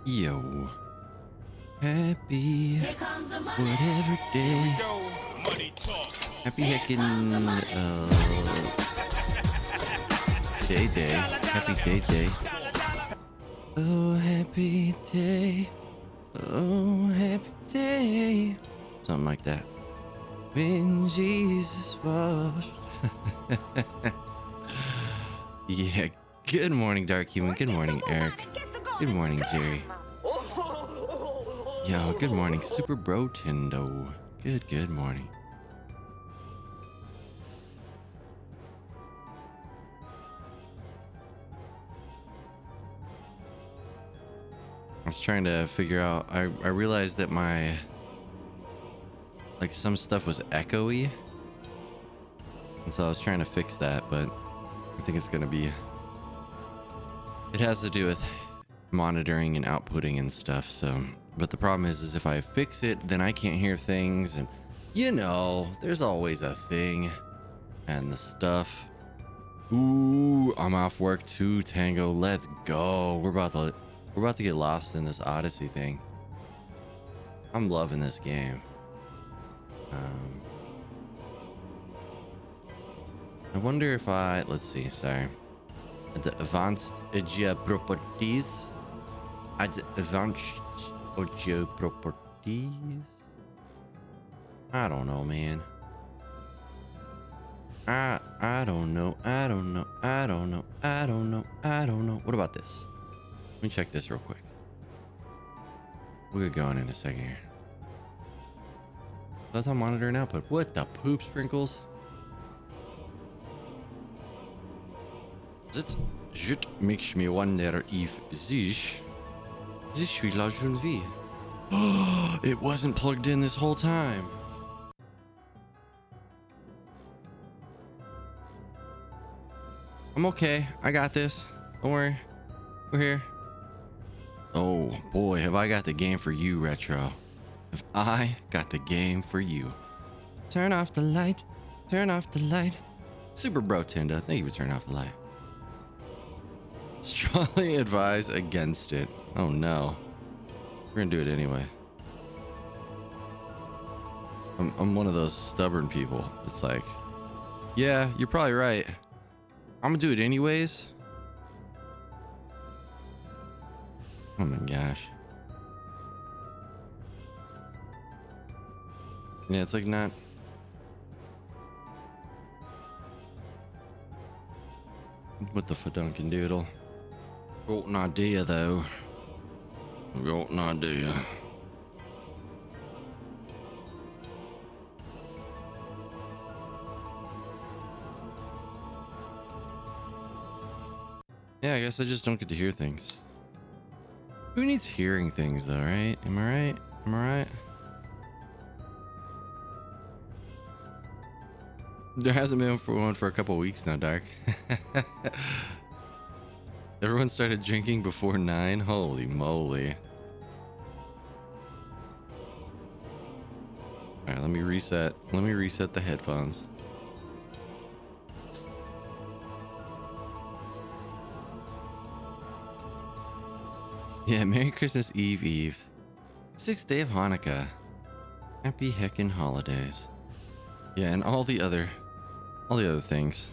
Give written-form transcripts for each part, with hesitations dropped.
Yo. Happy whatever day. Happy heckin' day. Happy day. Oh, happy day. Oh, happy day. Something like that. When Jesus washed. Yeah. Good morning, Dark Human. Good morning, Eric. Good morning, Jerry. Yo, good morning, Super Bro Tindo. Good morning. I was trying to figure out, I realized that some stuff was echoey. And so I was trying to fix that, but I think it's gonna be, it has to do with monitoring and outputting and stuff, so. But the problem is if I fix it, then I can't hear things, and you know, there's always a thing and the stuff. Ooh, I'm off work too, Tango. Let's go. We're about to get lost in this Odyssey thing. I'm loving this game. I wonder if let's see, sorry. The advanced audio properties. Advanced audio properties. I don't know, man. I don't know. What about this? Let me check this real quick. We'll get going in a second here. That's how monitor and output. What the poop sprinkles? That makes me wonder if this will la jeune vie. Oh, it wasn't plugged in this whole time. I'm okay. I got this. Don't worry. We're here. Oh boy, have I got the game for you, Retro. Have I got the game for you. Turn off the light. Turn off the light. Super Bro Tinda, thank you for turning off the light. Strongly advise against it. Oh no. We're gonna do it anyway. I'm one of those stubborn people. It's like, yeah, you're probably right. I'm gonna do it anyways. Oh my gosh. Yeah, it's like not. What the fadunkin doodle? Got an idea though. Got an idea. Yeah, I guess I just don't get to hear things. Who needs hearing things though, right? Am I right? Am I right? There hasn't been one for a couple weeks now, Dark. Everyone started drinking before 9? Holy moly. Alright, let me reset. Let me reset the headphones. Yeah, Merry Christmas Eve. 6th day of Hanukkah. Happy heckin' holidays. Yeah, and all the other things.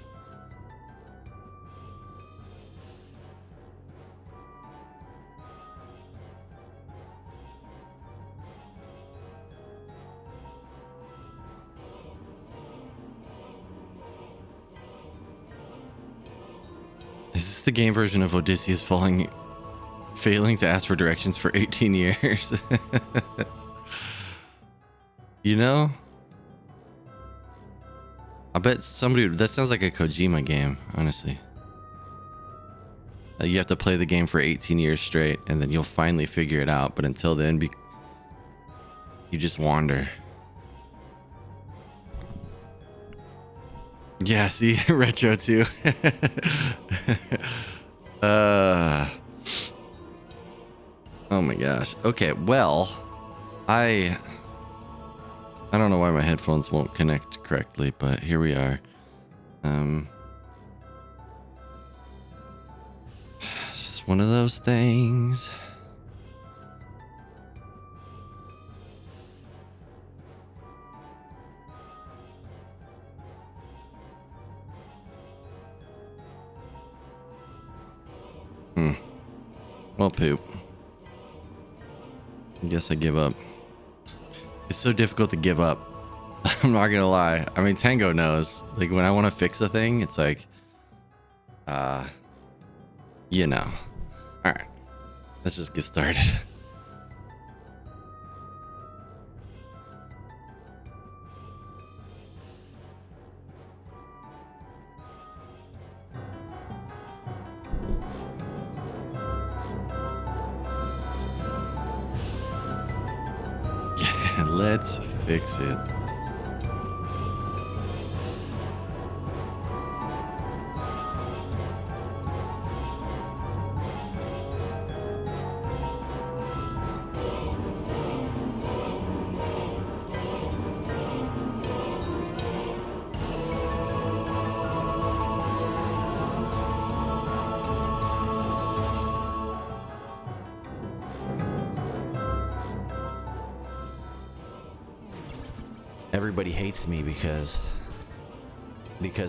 Is this the game version of Odyssey failing to ask for directions for 18 years? You know? I bet that sounds like a Kojima game, honestly. You have to play the game for 18 years straight, and then you'll finally figure it out. But until then, you just wander. Yeah, see, retro too. Oh my gosh. Okay, well, I don't know why my headphones won't connect correctly, but here we are. Just one of those things. Well, poop. I guess I give up. It's so difficult to give up. I'm not gonna lie. I mean, Tango knows. Like, when I want to fix a thing, it's like, you know. All right, let's just get started. Yeah, let's fix it. Everybody hates me because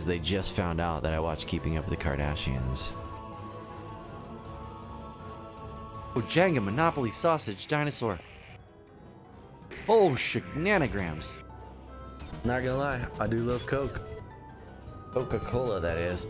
they just found out that I watched Keeping Up with the Kardashians. Oh, Jenga, Monopoly, Sausage, Dinosaur. Oh, shenanigans. Not gonna lie, I do love Coke. Coca-Cola, that is.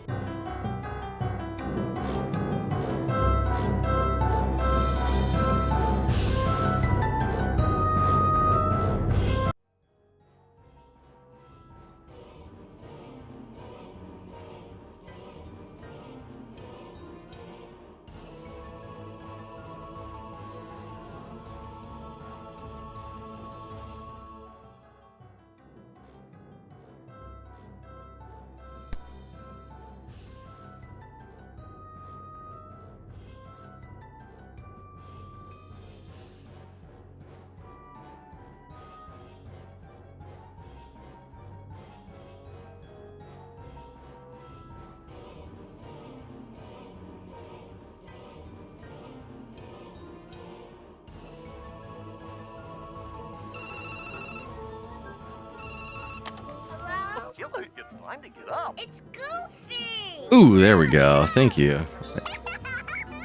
It's time to get up. It's Goofy. Ooh, there we go. Thank you.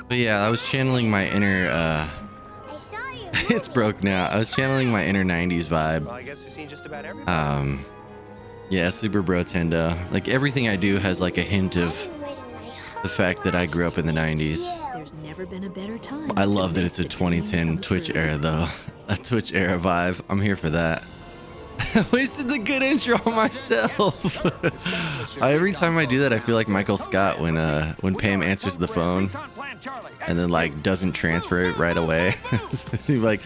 But yeah, I was channeling my inner I saw you. it's broke now. I was channeling my inner 90s vibe. Well, I guess you've seen just about everything. Yeah, super bro tendo. Like, everything I do has like a hint of the fact that I grew up in the 90s. There's never been a better time. I love that it's a 2010 Twitch era though. A Twitch era vibe. I'm here for that. I wasted the good intro on myself. Every time I do that, I feel like Michael Scott when Pam answers the phone and then like doesn't transfer it right away. He's like,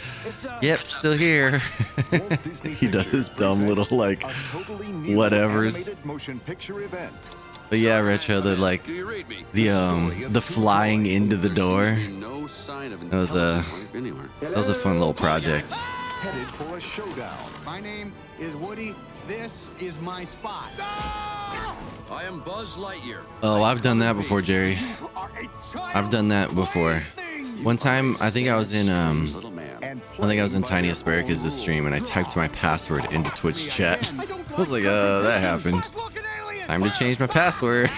"Yep, still here." He does his dumb little like whatevers. But yeah, Retro, the flying into the door. That was a fun little project. Headed for a showdown. My name is Woody. This is my spot. I am Buzz Lightyear. Oh, I've done that before, Jerry. I've done that before. One time, I think I was in Tiny Asparagus' stream, and I typed my password into Twitch chat. I was like, that happened. Time to change my password.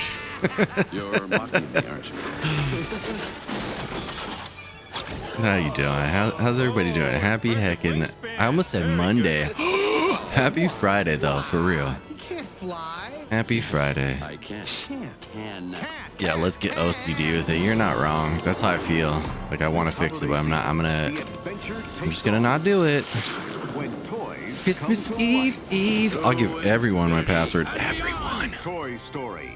You're mocking me, aren't you? How you doing? How's everybody doing? Happy heckin'... I almost said Monday. Happy Friday, though, for real. You can't fly. Happy Friday. I can't. Yeah, let's get OCD with it. You're not wrong. That's how I feel. Like, I want to fix it, but I'm not. I'm just gonna not do it. Christmas Eve. I'll give everyone my password. Everyone. Toy Story.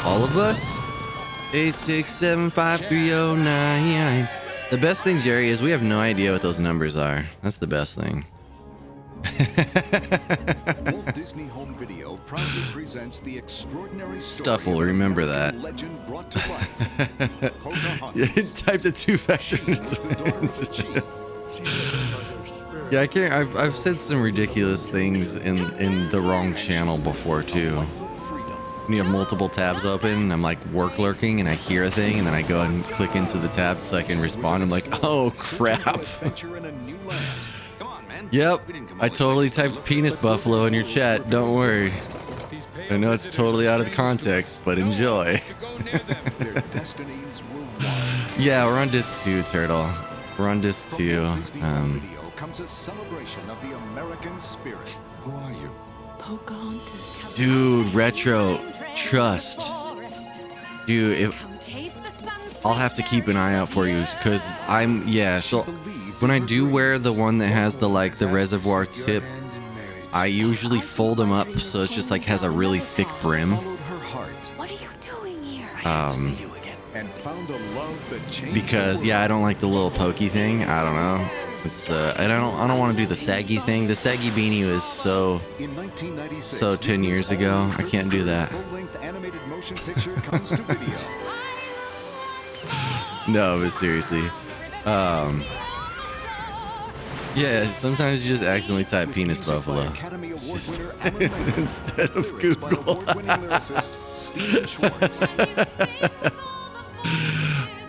All of us. 8675309. The best thing, Jerry, is we have no idea what those numbers are. That's the best thing. Walt Disney Home Video proudly presents the extraordinary story Stuff will remember of that. legend brought to life. Yeah, it typed a two-factor in its Yeah, I can't. I've said some ridiculous things in the wrong channel before too. When you have multiple tabs open, and I'm like work lurking, and I hear a thing, and then I go and click into the tab so I can respond. I'm like, oh crap. Yep, I totally typed penis buffalo in your chat. Don't worry. I know it's totally out of context, but enjoy. Yeah, we're on disc 2, Turtle. We're on disc 2. From Disney Home Video comes a celebration of the American spirit. Who are you? Pocahontas. Dude, retro, trust. Dude, if I'll have to keep an eye out for you, because so when I do wear the one that has the the reservoir tip, I usually fold them up so it's just like has a really thick brim. What are you doing here? And found a love that changed Because I don't like the little pokey thing. I don't know. It's and I don't want to do the saggy thing. The saggy beanie was so in 1996, 10 years Disney's ago. only I can't do that. full-length animated motion picture comes to video. No, but seriously. Yeah, sometimes you just accidentally type penis Music by buffalo. Academy Award Just- winner Alan Menken. instead of Lyrics by Google. award-winning lyricist Stephen Schwartz.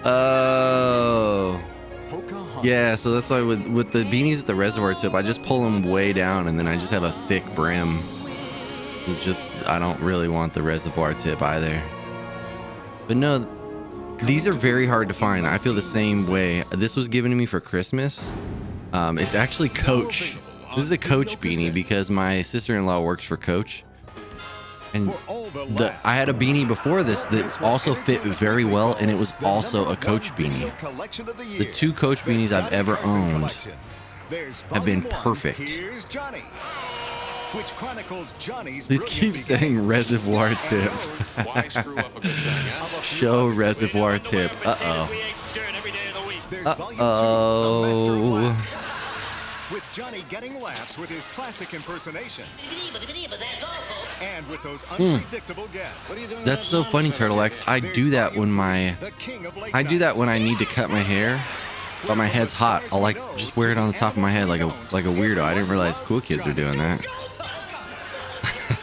Oh. Pocahontas. Yeah, so that's why with the beanies at the reservoir tip, I just pull them way down and then I just have a thick brim. It's just, I don't really want the reservoir tip either. But no, these are very hard to find. I feel the same way. This was given to me for Christmas. It's actually Coach. This is a Coach beanie because my sister-in-law works for Coach. And I had a beanie before this that also fit very well, and it was also a Coach beanie. The 2 Coach beanies I've ever owned have been perfect. Here's Johnny, which chronicles Johnny's Please keep saying reservoir tip. Show reservoir tip. Uh-oh. There's volume 2, The Master of Uh-oh. Laughs, with Johnny getting laughs with his classic impersonations. And with those unpredictable guests. That's so funny, Turtle X. I do that when I need to cut my hair, but my head's hot. I'll just wear it on the top of my head like a weirdo. I didn't realize cool kids are doing that.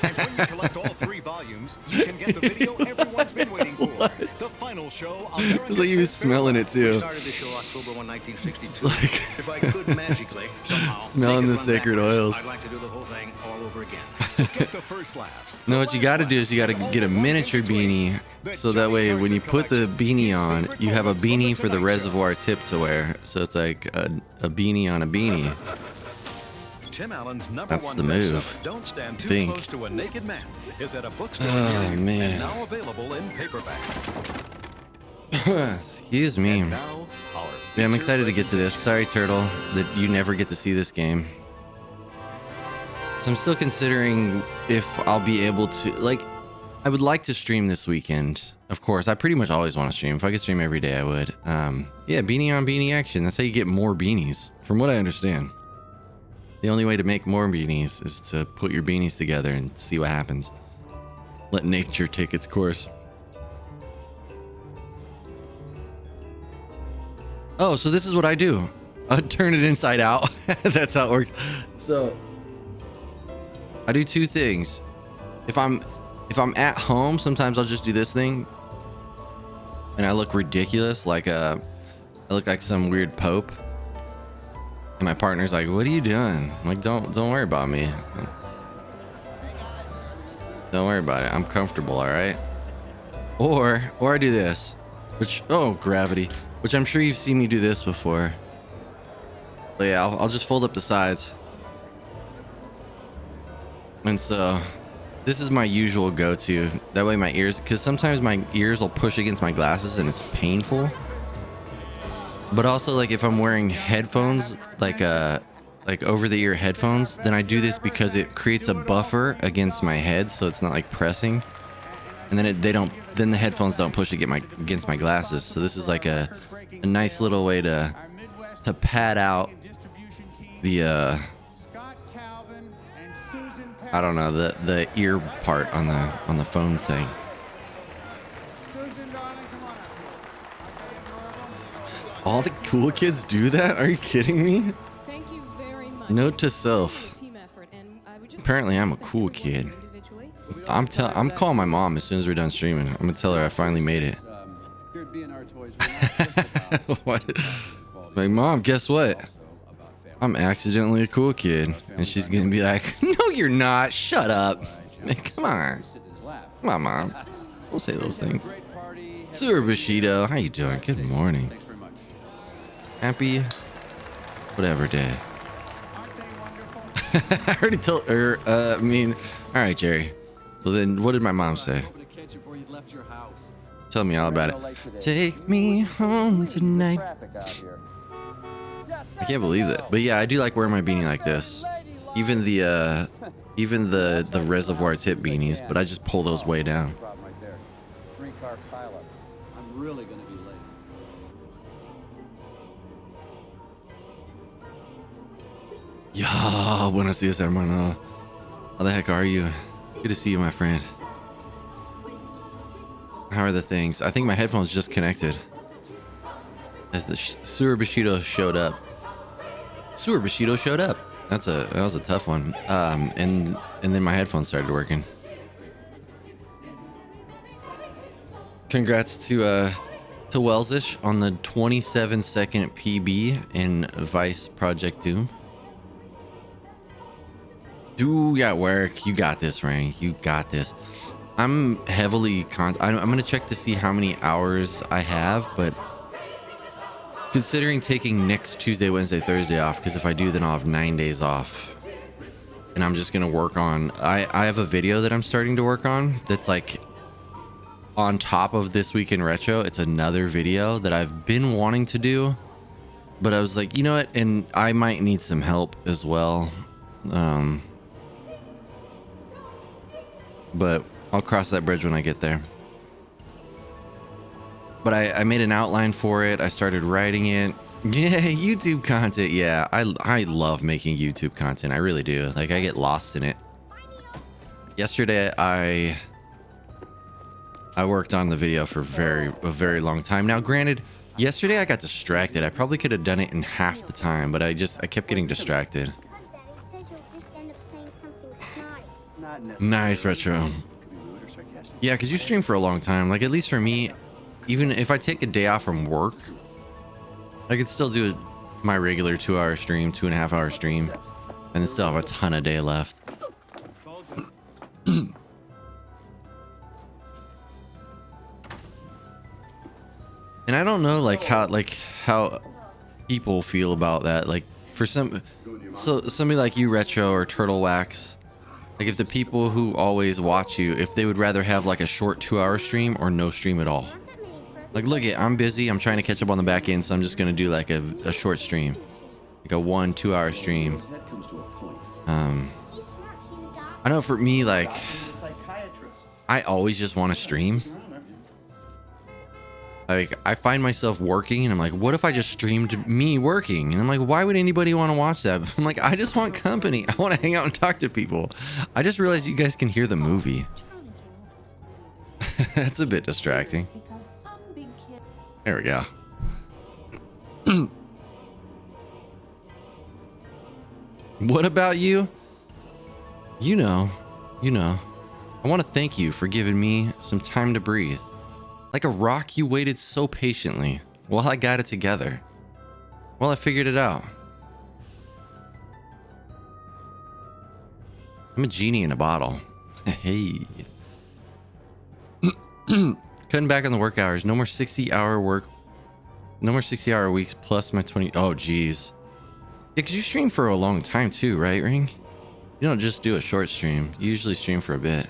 And when you collect all 3 volumes, you can get the video everyone's been waiting for. The final show. It's like he was smelling it too. Started the show October 1, 1962. It's like If I could magically somehow smelling make it the run sacred backwards, oils. I'd like to do the whole thing all over again. So get the first laughs. No, what you got to do is you got to get a miniature beanie, so that way when you put the beanie on, you have a beanie for the reservoir tip to wear. So it's like a beanie on a beanie. Tim Allen's #1 That's the move. bestseller, Don't Stand Too Think. Close to a Naked Man, is at a bookstore Oh, near you man. and now available in paperback. Excuse me. And now, our Yeah, I'm feature excited to get to this. Sorry, Turtle, that you never get to see this game. So I'm still considering if I'll be able to, I would like to stream this weekend. Of course, I pretty much always want to stream. If I could stream every day, I would. Yeah, beanie on beanie action. That's how you get more beanies, from what I understand. The only way to make more beanies is to put your beanies together and see what happens. Let nature take its course. Oh, so this is what I do. I turn it inside out. That's how it works. So I do 2 things. If I'm at home, sometimes I'll just do this thing, and I look ridiculous, I look like some weird pope. And my partner's like, "What are you doing?" I'm like, "Don't worry about me. Don't worry about it. I'm comfortable, all right." Or I do this, gravity, which I'm sure you've seen me do this before. But yeah, I'll just fold up the sides. And so this is my usual go-to. That way my ears, because sometimes my ears will push against my glasses and it's painful. But also, if I'm wearing headphones, like over-the-ear headphones, then I do this because it creates a buffer against my head, so it's not pressing. And then then the headphones don't push against my glasses. So this is a nice little way to pad out the I don't know, the ear part on the phone thing. All the cool kids do that? Are you kidding me? Thank you very much. Note to self. Team effort, and I would just Apparently I'm a cool kid. I'm calling my mom as soon as we're done streaming. I'm gonna tell her I finally made it. What? Like, Mom, guess what? I'm accidentally a cool kid. And she's gonna be like, "No, you're not. Shut up." Come on. Come on, Mom. Don't say those things. Sir Bushido, how you doing? Good morning. Thanks very much. Happy whatever day. Aren't they wonderful? I already told her. I mean, all right, Jerry. Well, then, what did my mom say? Hoping to catch you before you left your house. Tell me all about it. Take me home tonight. I can't believe that. But yeah, I do like wearing my beanie like this. Even the reservoir tip beanies, but I just pull those way down. Right there. 3-car pileup. I'm really gonna be late. Yeah, buenos dias, hermano. How the heck are you? Good to see you, my friend. How are the things? I think my headphones just connected. As the Sewer Bushido showed up. Sewer Bushido showed up. That was a tough one. And then my headphones started working. Congrats to Wellsish on the 27-second PB in Vice Project Doom. Do got work. You got this, Ring. You got this. I'm heavily I'm gonna check to see how many hours I have, but considering taking next Tuesday, Wednesday, Thursday off, because if I do, then I'll have 9 days off. And I'm just gonna work on. I have a video that I'm starting to work on that's like on top of This Week in Retro. It's another video that I've been wanting to do, but I was like, you know what? And I might need some help as well. But I'll cross that bridge when I get there. But I made an outline for it. I started writing it. Yeah, YouTube content. Yeah, I love making YouTube content. I really do. Like, I get lost in it. Yesterday, I worked on the video for a very long time. Now, granted, yesterday I got distracted. I probably could have done it in half the time, but I kept getting distracted. Nice, Retro. Yeah, because you stream for a long time. Like, at least for me, even if I take a day off from work, I could still do my regular 2-hour stream, 2.5-hour stream, and then still have a ton of day left. And I don't know, like, how people feel about that. Like, for somebody like you, Retro, or Turtle Wax, like, if the people who always watch you, if they would rather have like a short 2-hour stream or no stream at all. Like, look it, I'm busy. I'm trying to catch up on the back end, so I'm just gonna do like a short stream, like a 1-2-hour stream. I know for me, like, I always just want to stream. Like, I find myself working and I'm like, what if I just streamed me working? And I'm like, why would anybody want to watch that? I'm like, I just want company. I want to hang out and talk to people. I just realized you guys can hear the movie. That's a bit distracting. There we go. What about you? You know. I want to thank you for giving me some time to breathe. Like a rock, you waited so patiently while I got it together. Well, I figured it out. I'm a genie in a bottle. Hey. Cutting back on the work hours. No more 60-hour work. No more 60-hour weeks plus my 20. Oh, geez. Yeah, because you stream for a long time too, right, Ring? You don't just do a short stream. You usually stream for a bit.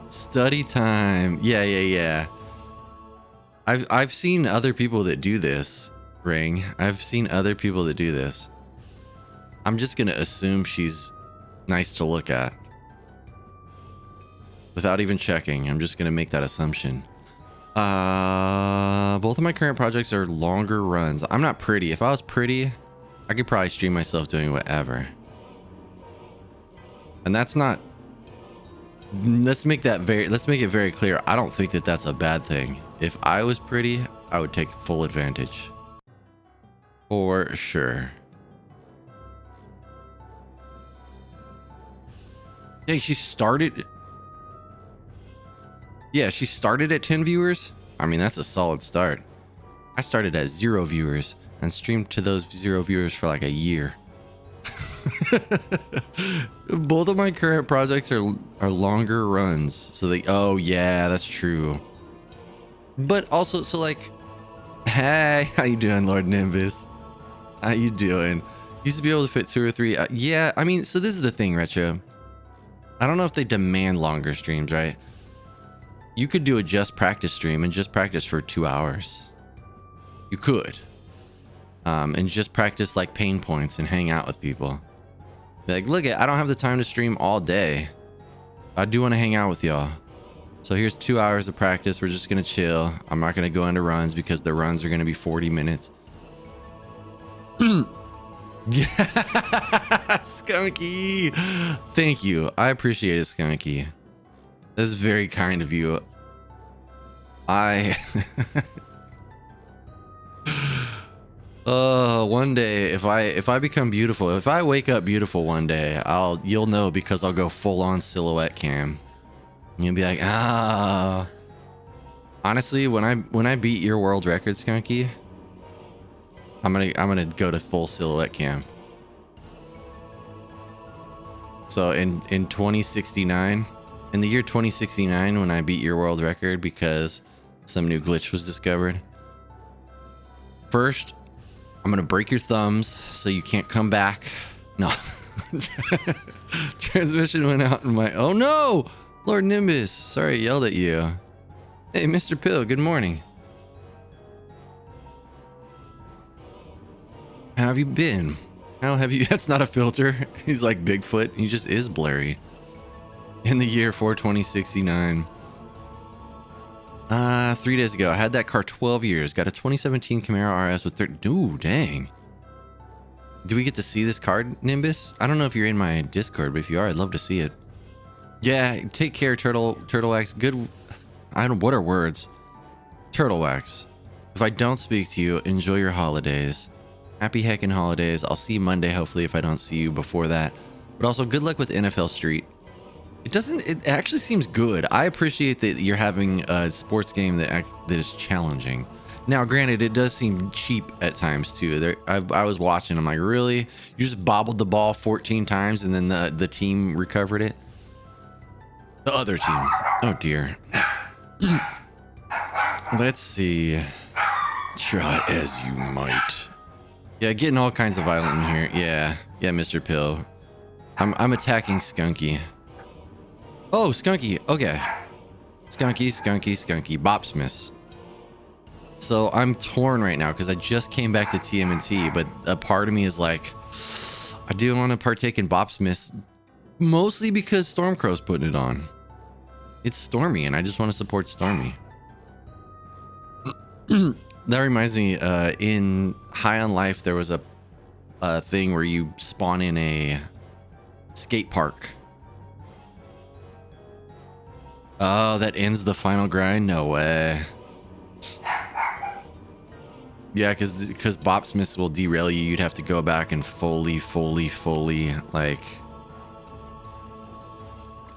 Study time. Yeah. I've seen other people that do this, Ring. I've seen other people that do this. I'm just gonna assume she's nice to look at. Without even checking, I'm just gonna make that assumption. Both of my current projects are longer runs. I'm not pretty. If I was pretty, I could probably stream myself doing whatever. And that's not... Let's make it very clear. I don't think that that's a bad thing. If I was pretty, I would take full advantage. For sure. Hey, she started... Yeah, she started at 10 viewers. I mean, that's a solid start. I started at 0 viewers and streamed to those 0 viewers for like a year. Both of my current projects are longer runs. So they, oh yeah, that's true. But also, so like, hey, how you doing, Lord Nimbus? How you doing? Used to be able to fit 2 or 3. Yeah, I mean, so this is the thing, Retro. I don't know if they demand longer streams, right? You could do a just practice stream and just practice for 2 hours. You could. And just practice like pain points and hang out with people. Be like, look, I don't have the time to stream all day. I do want to hang out with y'all. So here's 2 hours of practice. We're just going to chill. I'm not going to go into runs because the runs are going to be 40 minutes. Yeah, Skunky. Thank you. I appreciate it, Skunky. That's very kind of you. One day if I become beautiful, if I wake up beautiful one day, you'll know because I'll go full on silhouette cam. You'll be like, ah. Honestly, when I beat your world record, Skunky, I'm gonna go to full silhouette cam. So in 2069, in the year 2069, when I beat your world record because some new glitch was discovered, first I'm gonna break your thumbs so you can't come back. No. Transmission went out in my, oh no, Lord Nimbus, sorry I yelled at you. Hey, Mr. Pill, good morning. How have you been? How have you? That's not a filter. He's like Bigfoot. He just is blurry. In the year 2069. 3 days ago, I had that car 12 years. Got a 2017 Camaro RS with 30. Ooh, dang. Do we get to see this car, Nimbus? I don't know if you're in my Discord, but if you are, I'd love to see it. Yeah, take care, Turtle Wax. Good. I don't. What are words? Turtle Wax. If I don't speak to you, enjoy your holidays. Happy heckin' holidays. I'll see you Monday, hopefully, if I don't see you before that. But also, good luck with NFL Street. It actually seems good. I appreciate that you're having a sports game that is challenging. Now, granted, it does seem cheap at times, too. I was watching. I'm like, really? You just bobbled the ball 14 times and then the team recovered it? The other team. Oh, dear. Let's see. Try as you might. Yeah, getting all kinds of violent in here. Yeah, Mr. Pill. I'm attacking Skunky. Oh, Skunky. Okay. Skunky. Bopsmiths. So I'm torn right now because I just came back to TMNT, but a part of me is like, I do want to partake in Bopsmiths, mostly because Stormcrow's putting it on. It's Stormy, and I just want to support Stormy. That reminds me, in High on Life, there was a thing where you spawn in a skate park. Oh, that ends the final grind? No way. Yeah, because Bopsmiths will derail you. You'd have to go back and fully, like...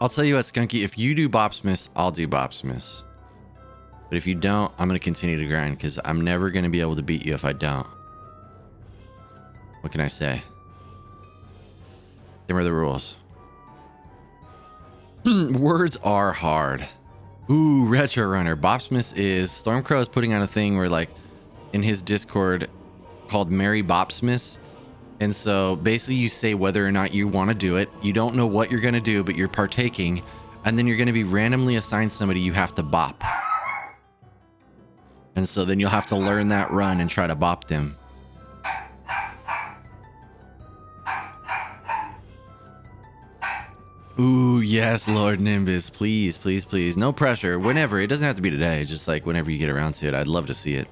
I'll tell you what, Skunky, if you do Bopsmiths, I'll do Bopsmiths. But if you don't, I'm going to continue to grind because I'm never going to be able to beat you if I don't. What can I say? Them are the rules. Words are hard. Ooh, Retro Runner. Bopsmiths is... Stormcrow is putting on a thing where, like, in his Discord called Merry Bopsmiths. And so basically you say whether or not you want to do it. You don't know what you're going to do, but you're partaking. And then you're going to be randomly assigned somebody you have to bop. And so then you'll have to learn that run and try to bop them. Ooh, yes, Lord Nimbus. Please. No pressure. Whenever. It doesn't have to be today. It's just like whenever you get around to it. I'd love to see it.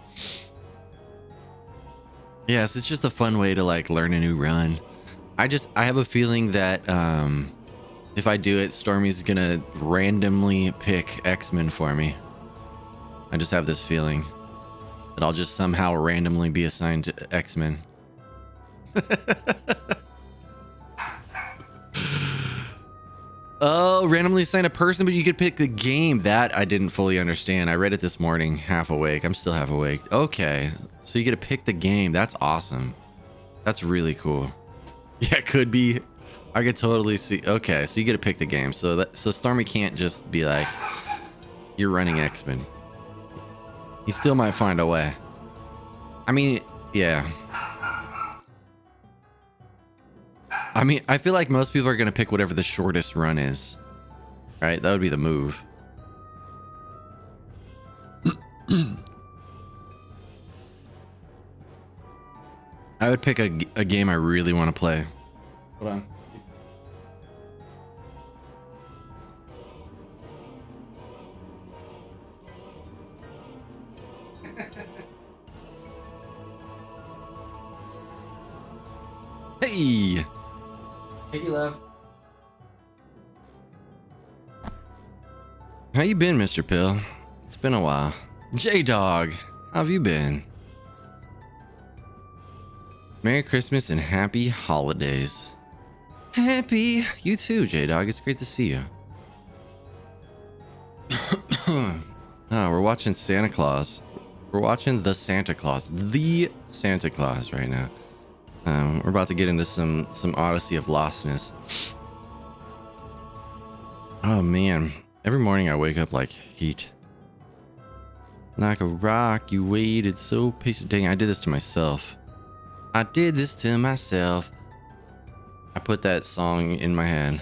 Yes, it's just a fun way to like learn a new run. I have a feeling that if I do it, Stormy's gonna randomly pick X-Men for me. I just have this feeling that I'll just somehow randomly be assigned to X-Men. Oh, randomly assign a person, but you could pick the game. That I didn't fully understand. I read it this morning, half awake. I'm still half awake. Okay, so you get to pick the game. That's awesome. That's really cool. Yeah, it could be. I could totally see. Okay, so you get to pick the game. So Stormy can't just be like, you're running X-Men. He still might find a way. I mean, yeah. I mean, I feel like most people are going to pick whatever the shortest run is. Right? That would be the move. I would pick a game I really want to play. Hold on. Hey! Hey, love. How you been, Mr. Pill? It's been a while. J-Dog, how have you been? Merry Christmas and happy holidays. Happy. You too, J-Dog. It's great to see you. Oh, we're watching Santa Claus. We're watching The Santa Claus right now. We're about to get into some Odyssey of Lostness. Oh man, every morning I wake up like heat. Like a rock, you waited so patient. Dang, I did this to myself. I did this to myself. I put that song in my head.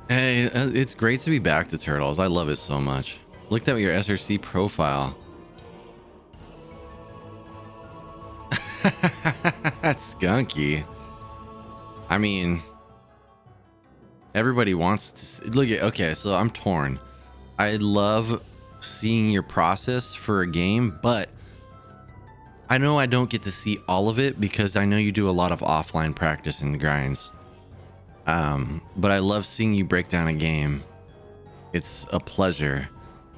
Hey, it's great to be back to Turtles. I love it so much. Looked at your SRC profile. That's skunky. I mean, everybody wants to look at. Okay, so I'm torn. I love seeing your process for a game, but I know I don't get to see all of it because I know you do a lot of offline practice and grinds. But I love seeing you break down a game. It's a pleasure.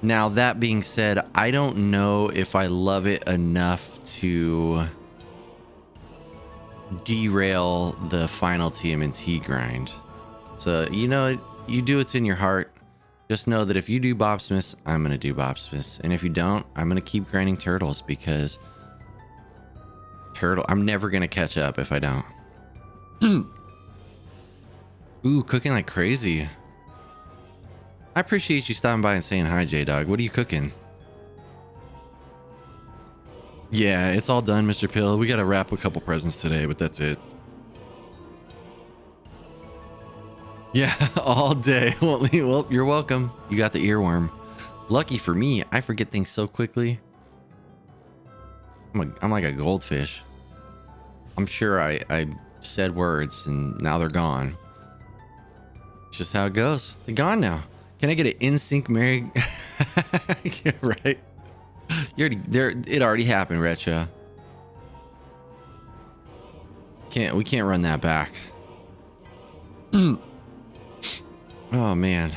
Now, that being said, I don't know if I love it enough to derail the final TMNT grind. So, you know, you do what's in your heart. Just know that if you do Bob Smiths, I'm going to do Bob Smiths. And if you don't, I'm going to keep grinding Turtles because I'm never going to catch up if I don't. Ooh, cooking like crazy. I appreciate you stopping by and saying hi, J-Dog. What are you cooking? Yeah, it's all done, Mr. Pill. We got to wrap a couple presents today, but that's it. Yeah, all day. Well, you're welcome. You got the earworm. Lucky for me, I forget things so quickly. I'm like a goldfish. I'm sure I said words and now they're gone. It's just how it goes. They're gone now. Can I get an in-sync Merry? Yeah, right. You already there. It already happened, Retro. We can't run that back. Oh man.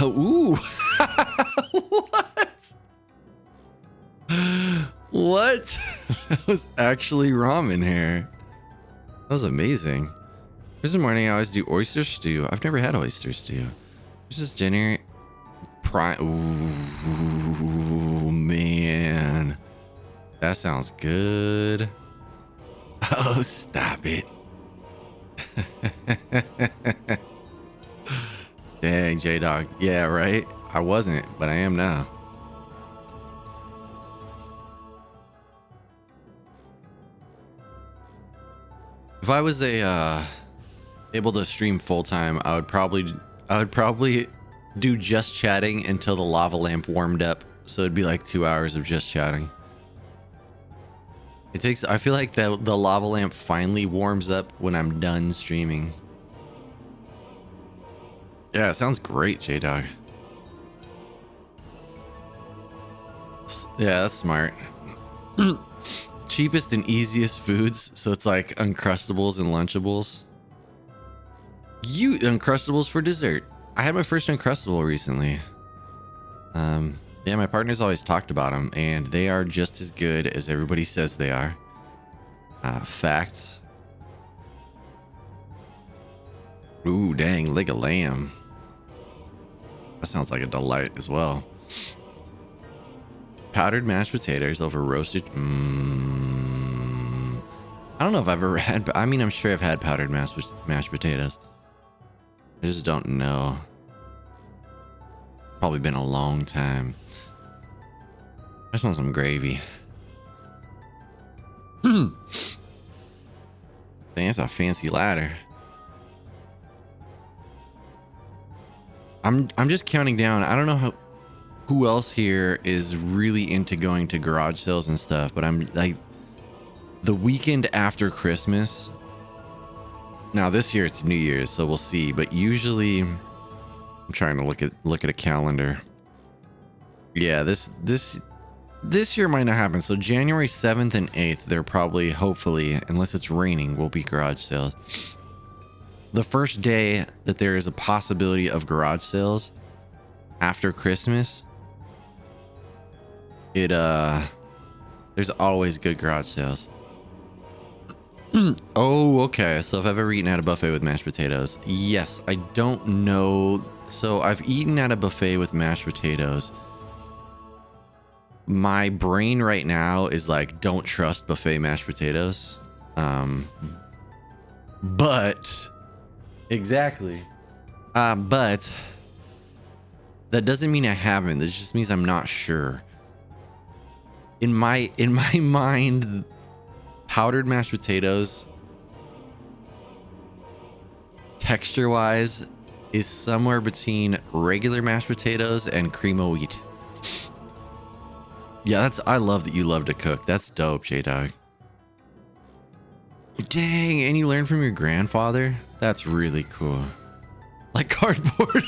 Ooh. What? What? That was actually ramen here. That was amazing. Thursday morning, I always do oyster stew. I've never had oyster stew. This is dinner. Ooh, man. That sounds good. Oh, stop it. Dang, J-Dog. Yeah, right? I wasn't, but I am now. If I was able to stream full time, I would probably do just chatting until the lava lamp warmed up. So it'd be like 2 hours of just chatting. I feel like the lava lamp finally warms up when I'm done streaming. Yeah, it sounds great, J-Dog. Yeah, that's smart. Cheapest and easiest foods, so it's like Uncrustables and Lunchables. Uncrustables for dessert. I had my first Uncrustable recently. Yeah, my partner's always talked about them, and they are just as good as everybody says they are. Facts. Ooh, dang, leg of lamb. That sounds like a delight as well. Powdered mashed potatoes over roasted. I don't know if I've ever had, but I mean, I'm sure I've had powdered mashed potatoes. I just don't know. Probably been a long time. I just want some gravy. Dang, that's a fancy ladder. I'm just counting down. I don't know who else here is really into going to garage sales and stuff, but I'm like the weekend after Christmas. Now this year it's New Year's, so we'll see. But usually, I'm trying to look at a calendar. Yeah, this year might not happen. So January 7th and 8th, they're probably, hopefully, unless it's raining, will be garage sales. The first day that there is a possibility of garage sales after Christmas, there's always good garage sales. Oh, okay. So if I've ever eaten at a buffet with mashed potatoes, yes. I don't know. So I've eaten at a buffet with mashed potatoes. My brain right now is like, don't trust buffet mashed potatoes. But exactly. But that doesn't mean I haven't. That just means I'm not sure. In my mind, powdered mashed potatoes, texture-wise, is somewhere between regular mashed potatoes and cream of wheat. Yeah, I love that you love to cook. That's dope, J-Dog. Dang, and you learned from your grandfather? That's really cool. Like cardboard.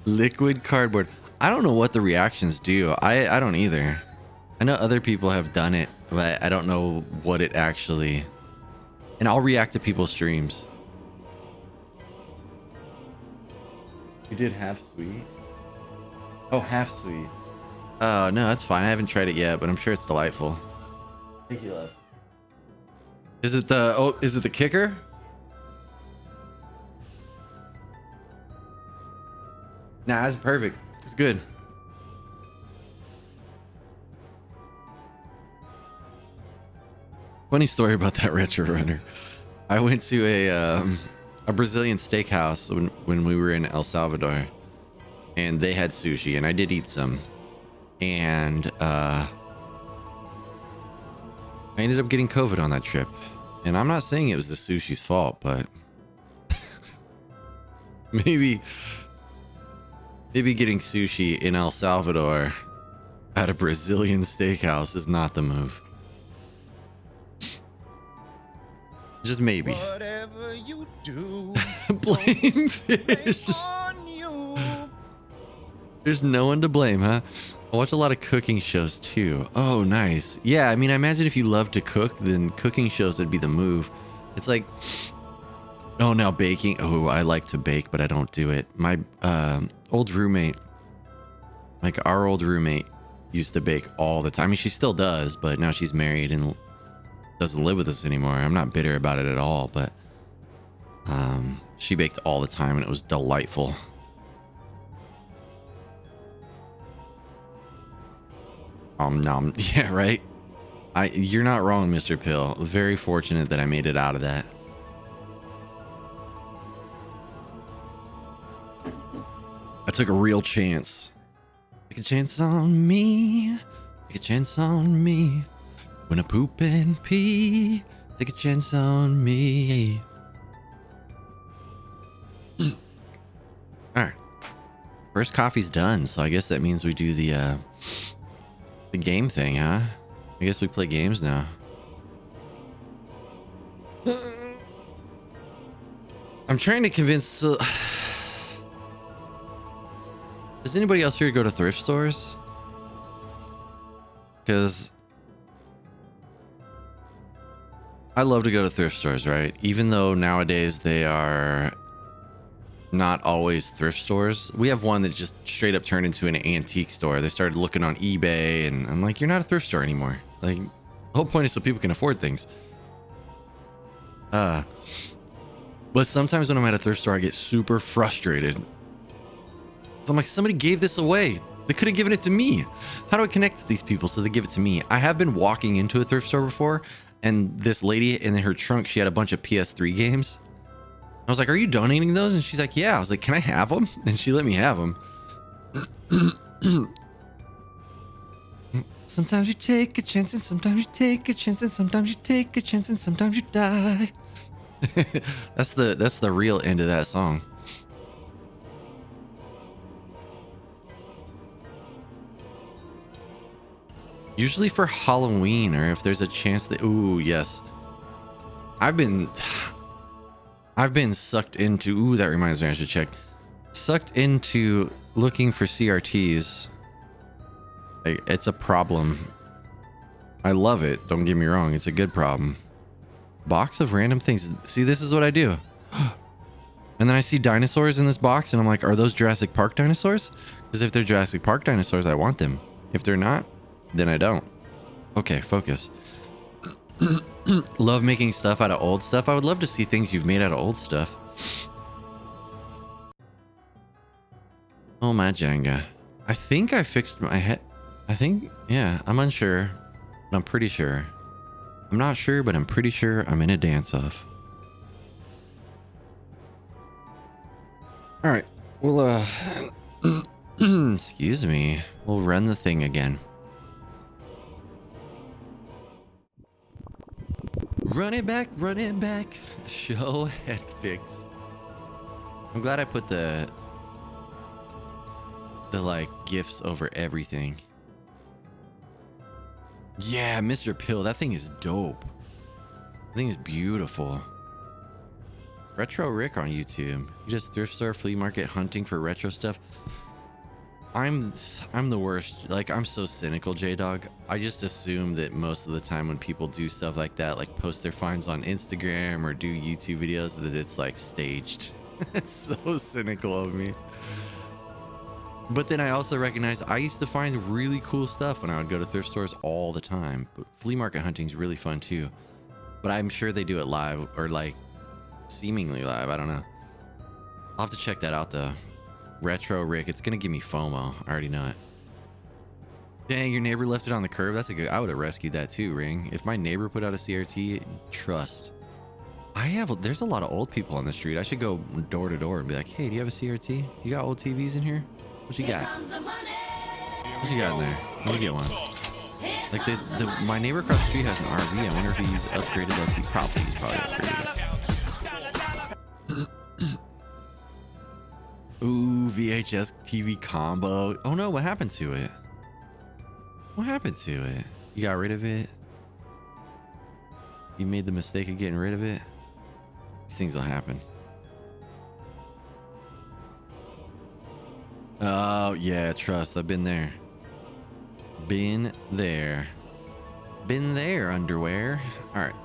Liquid cardboard. I don't know what the reactions do. I don't either. I know other people have done it, but I don't know what it actually... And I'll react to people's streams. You did half sweet? Oh, half sweet. Oh, no, that's fine. I haven't tried it yet, but I'm sure it's delightful. Thank you, love. Is it the kicker? Nah, that's perfect. It's good. Funny story about that retro runner. I went to a Brazilian steakhouse when we were in El Salvador, and they had sushi, and I did eat some, and I ended up getting COVID on that trip. And I'm not saying it was the sushi's fault, but maybe getting sushi in El Salvador at a Brazilian steakhouse is not the move. Just maybe. Whatever you do, blame fish. on you. There's no one to blame, huh? I watch a lot of cooking shows too. Oh, nice. Yeah, I mean, I imagine if you love to cook, then cooking shows would be the move. It's like, oh, now baking. Oh, I like to bake, but I don't do it. My old roommate, like our old roommate, used to bake all the time. I mean, she still does, but now she's married and doesn't live with us anymore. I'm not bitter about it at all, but she baked all the time and it was delightful. Nom. Yeah, right. You're not wrong, Mr. Pill. Very fortunate that I made it out of that. I took a real chance. Take a chance on me. Take a chance on me. When I poop and pee, take a chance on me. All right. First coffee's done, so I guess that means we do the game thing, huh? I guess we play games now. I'm trying to convince... does anybody else here go to thrift stores? Because I love to go to thrift stores, right? Even though nowadays they are not always thrift stores. We have one that just straight up turned into an antique store. They started looking on eBay, and I'm like, you're not a thrift store anymore. Like, the whole point is so people can afford things. But sometimes when I'm at a thrift store, I get super frustrated. So I'm like, somebody gave this away. They could have given it to me. How do I connect with these people so they give it to me? I have been walking into a thrift store before, and this lady in her trunk, she had a bunch of PS3 games. I was like, are you donating those? And she's like, yeah. I was like, can I have them? And she let me have them. Sometimes you take a chance, and sometimes you take a chance, and sometimes you take a chance, and sometimes you die. That's the real end of that song. Usually for Halloween, or if there's a chance that, ooh, yes. I've been sucked into, ooh, that reminds me, I should check. Sucked into looking for CRTs. Like, it's a problem. I love it. Don't get me wrong. It's a good problem. Box of random things. See, this is what I do. And then I see dinosaurs in this box, and I'm like, are those Jurassic Park dinosaurs? Because if they're Jurassic Park dinosaurs, I want them. If they're not, then I don't. Okay, focus. Love making stuff out of old stuff. I would love to see things you've made out of old stuff. Oh, my Jenga. I think I fixed my head. I think, yeah, I'm unsure, but I'm pretty sure. I'm not sure, but I'm pretty sure I'm in a dance-off. All right, we'll, excuse me. We'll run the thing again. Run it back, run it back. Show head fix. I'm glad I put the like gifts over everything. Yeah, Mr. Pill, that thing is dope. That thing is beautiful. Retro Rick on YouTube. You just thrift store, flea market, hunting for retro stuff. I'm the worst. Like, I'm so cynical, J-Dog. I just assume that most of the time when people do stuff like that, like post their finds on Instagram or do YouTube videos, that it's like staged. It's so cynical of me. But then I also recognize I used to find really cool stuff when I would go to thrift stores all the time. But flea market hunting is really fun too. But I'm sure they do it live, or like seemingly live. I don't know. I'll have to check that out though. Retro Rick, it's gonna give me FOMO. I already know it. Dang, your neighbor left it on the curb. That's a good. I would have rescued that too, Ring. If my neighbor put out a CRT, trust. There's a lot of old people on the street. I should go door to door and be like, hey, do you have a CRT? You got old TVs in here? What you got? What you got in there? Let me get one. Like my neighbor across the street has an RV. I wonder if he's upgraded that. He's probably upgraded it. Ooh, VHS TV combo. Oh no, what happened to it? What happened to it? You got rid of it? You made the mistake of getting rid of it? These things will happen. Oh, yeah, trust. I've been there. Been there. Been there, underwear. All right.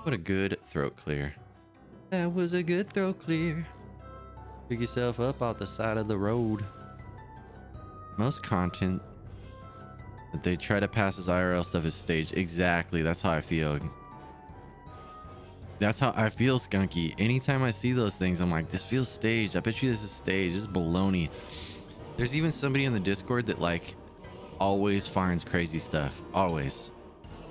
What a good throat clear. That was a good throat clear. Pick yourself up off the side of the road. Most content that they try to pass as IRL stuff is staged. Exactly. That's how I feel. That's how I feel, Skunky. Anytime I see those things, I'm like, this feels staged. I bet you this is staged. This is baloney. There's even somebody in the Discord that like always finds crazy stuff. Always.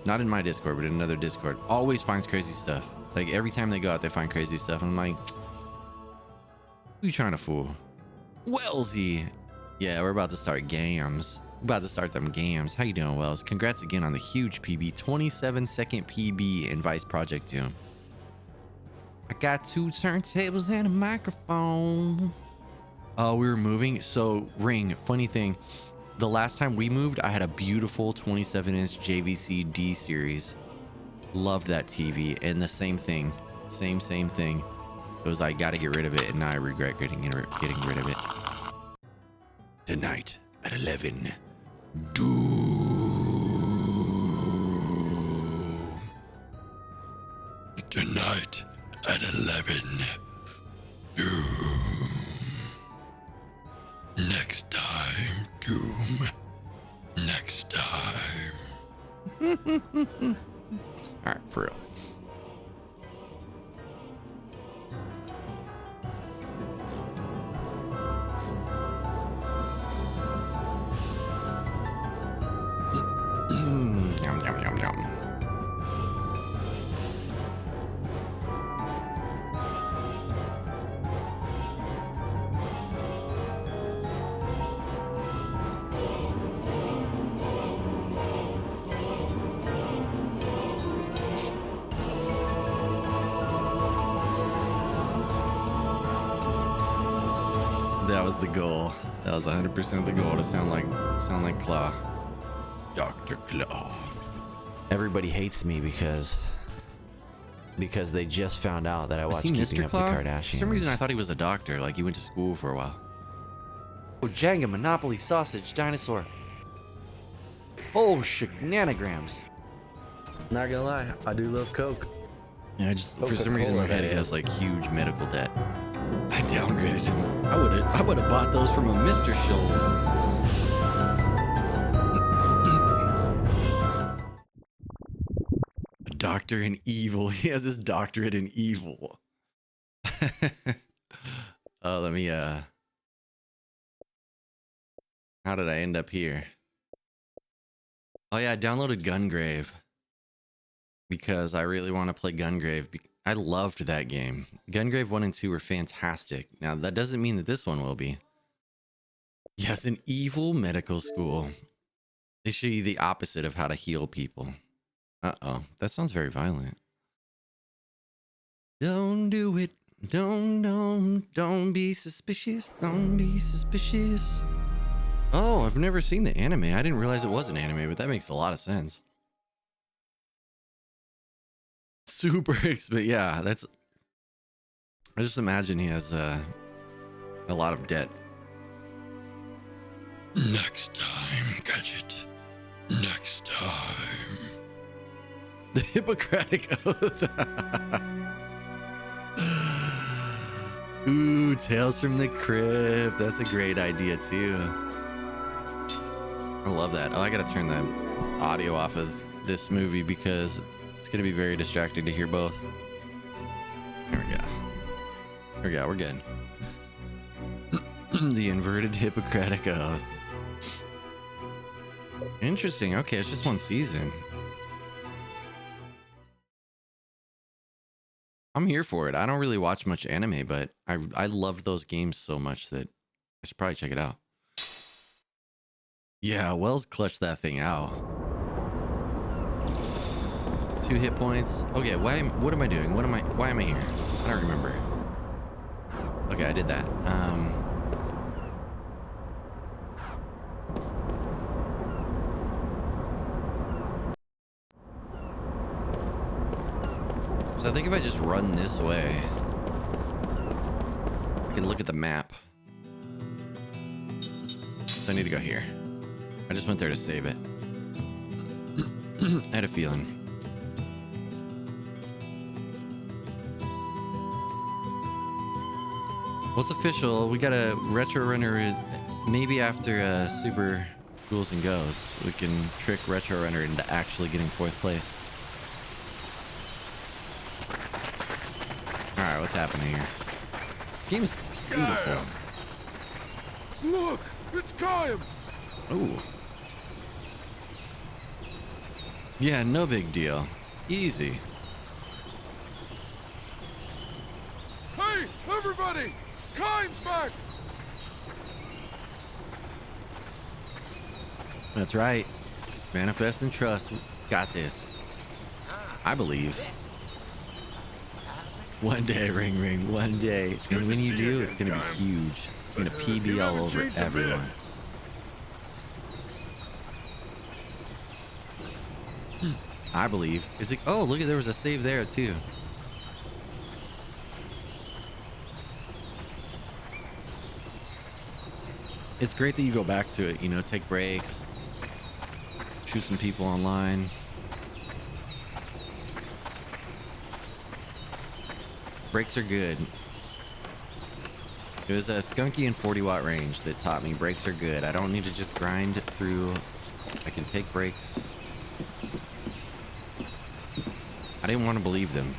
Not in my Discord, but in another Discord. Always finds crazy stuff. Like every time they go out, they find crazy stuff. And I'm like, who you trying to fool? Wellesley. Yeah, we're about to start games. We're about to start them games. How you doing, Wells? Congrats again on the huge PB. 27-second PB in Vice Project Doom. I got 2 turntables and a microphone. Oh, we were moving. So, Ring, funny thing. The last time we moved, I had a beautiful 27-inch JVC D series. Loved that TV. And the same thing. Same thing. It was like, gotta get rid of it. And now I regret getting rid of it. Tonight at 11. Doom. Tonight at 11. Doom. Next time, Doom. Next time. Alright, for real. That was the goal. That was 100% the goal to sound like Claw. Dr. Claw. Everybody hates me because they just found out that I Was watched he Keeping Mr. Up Claw? with the Kardashians. For some reason I thought he was a doctor, like he went to school for a while. Oh, Jenga, Monopoly, sausage, dinosaur. Oh, nanograms. Not gonna lie, I do love Coke. Yeah, I just for some reason in my Coca-Cola, head that he has is. like huge medical debt. I downgraded him. I would have bought those from a Mr. Scholl's. A doctor in evil. He has his doctorate in evil. Let me how did I end up here? Oh yeah, I downloaded Gungrave because I really want to play Gungrave. I loved that game. Gungrave 1 and 2 were fantastic. Now, that doesn't mean that this one will be. Yes, an evil medical school. They show you the opposite of how to heal people. Uh-oh, that sounds very violent. Don't do it. Don't be suspicious. Don't be suspicious. Oh, I've never seen the anime. I didn't realize it was an anime, but that makes a lot of sense. Super expensive. Yeah, that's... I just imagine he has a lot of debt. Next time, Gadget. Next time. The Hippocratic Oath. Ooh, Tales from the Crypt. That's a great idea, too. I love that. Oh, I gotta turn the audio off of this movie because it's gonna be very distracting to hear both. There we go. There we go. We're good. The inverted Hippocratic Oath. Interesting. Okay, it's just one season. I'm here for it. I don't really watch much anime, but I loved those games so much that I should probably check it out. Yeah, Wells clutched that thing out. 2 hit points. Okay, what am I doing? Why am I here? I don't remember. Okay, I did that. So I think if I just run this way, I can look at the map. So I need to go here. I just went there to save it. I had a feeling. What's official? We got a Retro Runner. Maybe after Super Ghouls and Goes, we can trick Retro Runner into actually getting 4th place. Alright, what's happening here? This game is beautiful. Look, it's Kyle. Ooh. Yeah, no big deal. Easy. Hey, everybody! Kime's back! That's right. Manifest and trust. Got this. I believe. One day, Ring Ring. One day. And when you do, it's going to be huge. You're going to PB all over everyone. I believe. Is it? Oh, look at, there was a save there too. It's great that you go back to it, you know, take breaks, shoot some people online. Breaks are good. It was a Skunky and 40 watt range that taught me breaks are good. I don't need to just grind through. I can take breaks. I didn't want to believe them.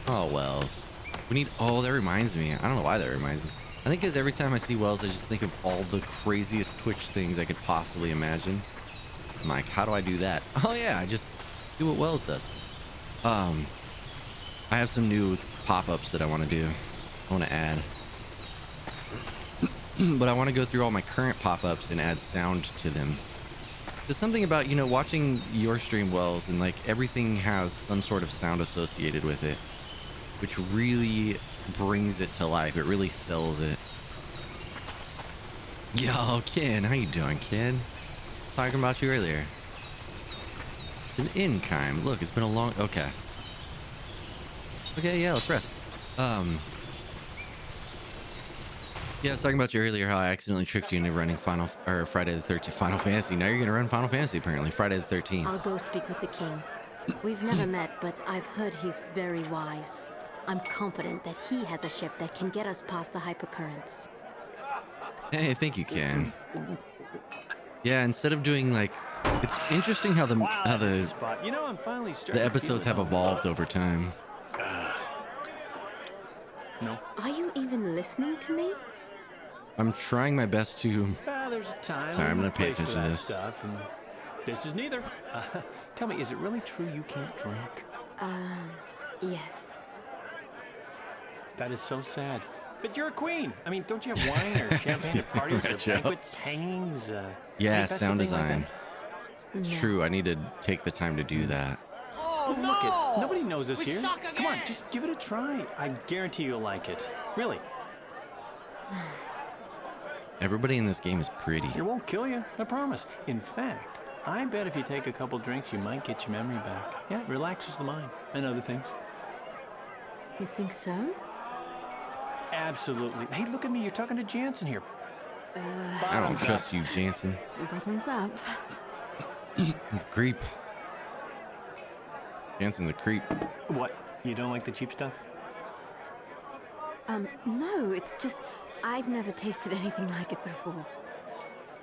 Oh, Wells. We need... Oh, that reminds me. I don't know why that reminds me. I think because every time I see Wells, I just think of all the craziest Twitch things I could possibly imagine. I'm like, how do I do that? Oh, yeah, I just do what Wells does. I have some new pop-ups that I want to do. I want to add. But I want to go through all my current pop-ups and add sound to them. There's something about, you know, watching your stream, Wells, and like everything has some sort of sound associated with it. which really brings it to life. It really sells it. Yo, Ken, how you doing, Ken? I was talking about you earlier. It's an in-kind. Look, it's been a long... Okay. Okay, yeah, let's rest. Yeah, I was talking about you earlier, how I accidentally tricked you into running Friday the 13th. Final Fantasy. Now you're gonna run Final Fantasy, apparently. Friday the 13th. I'll go speak with the king. We've never met, but I've heard he's very wise. I'm confident that he has a ship that can get us past the hypercurrents. Hey, thank you, Ken. Yeah, instead of doing like... It's interesting how the You know, I'm finally the episodes have evolved over time. No. Are you even listening to me? I'm trying my best to... There's a time. Sorry, I'm gonna pay place for attention to that this. Stuff, and this is neither. Tell me, is it really true you can't drink? Yes. That is so sad. But you're a queen. I mean, don't you have wine or champagne at parties or Joe. banquets, hangings? Yeah, any festive sound thing like design. that? It's true. I need to take the time to do that. Oh, look it. Nobody knows us here. Come on, just give it a try. I guarantee you'll like it. Really. Everybody in this game is pretty. It won't kill you, I promise. In fact, I bet if you take a couple drinks, you might get your memory back. Yeah, it relaxes the mind and other things. You think so? Absolutely. Hey, look at me. You're talking to Jansen here. I don't trust you, Jansen. Bottoms up. He's a creep. Jansen's a creep. What? You don't like the cheap stuff? No, it's just I've never tasted anything like it before.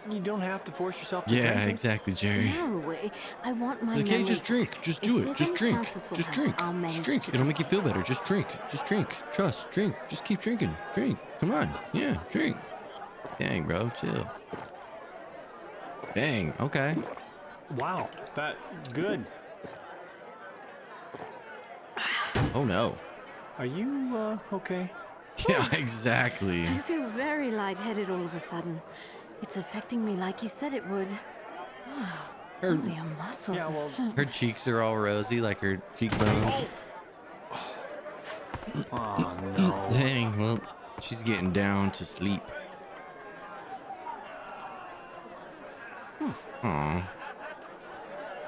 You don't have to force yourself to Yeah, drink it. exactly, Jerry. No, I want my It's okay, memory just drink. Just do If it. there's Just any drink. chances we'll Just have, drink. I'll Just manage drink. to It'll do make you feel better. Just drink. Just drink. Trust. Drink. Just keep drinking. Drink. Come on. Yeah, drink. Dang, bro. Chill. Dang. Okay. Wow, that good. Oh, no. Are you, okay? Yeah, exactly. I feel very lightheaded all of a sudden. It's affecting me like you said it would. Her, Your muscles Yeah, are well- so... her cheeks are all rosy, like her cheekbones. Oh, no. Dang, well, she's getting down to sleep. Aw.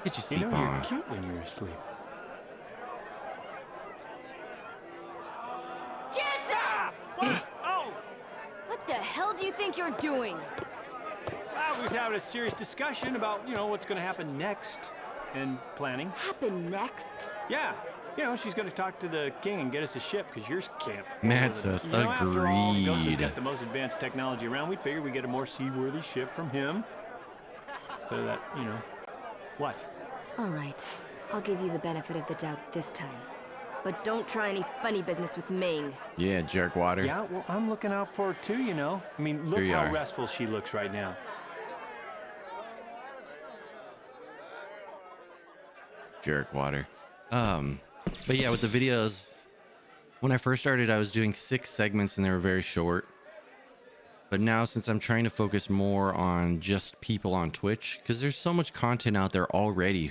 Get your You sleep know, you're on. cute when you're asleep. Jansen! Oh! What the hell do you think you're doing? Well, we was having a serious discussion about, you know, what's going to happen next and planning. Happen next? Yeah. You know, she's going to talk to the king and get us a ship because yours can't. Mad afford it. sus, You know, after all, Goats has agreed. got the most advanced technology around. We figured we'd get a more seaworthy ship from him. So that, you know. What? All right. I'll give you the benefit of the doubt this time. But don't try any funny business with Ming. Yeah, jerkwater. Yeah, well, I'm looking out for her too, you know. I mean, look Here you how are. restful she looks right now. Jerkwater. But yeah, with the videos, when I first started, I was doing 6 segments and they were very short. But now, since I'm trying to focus more on just people on Twitch, because there's so much content out there already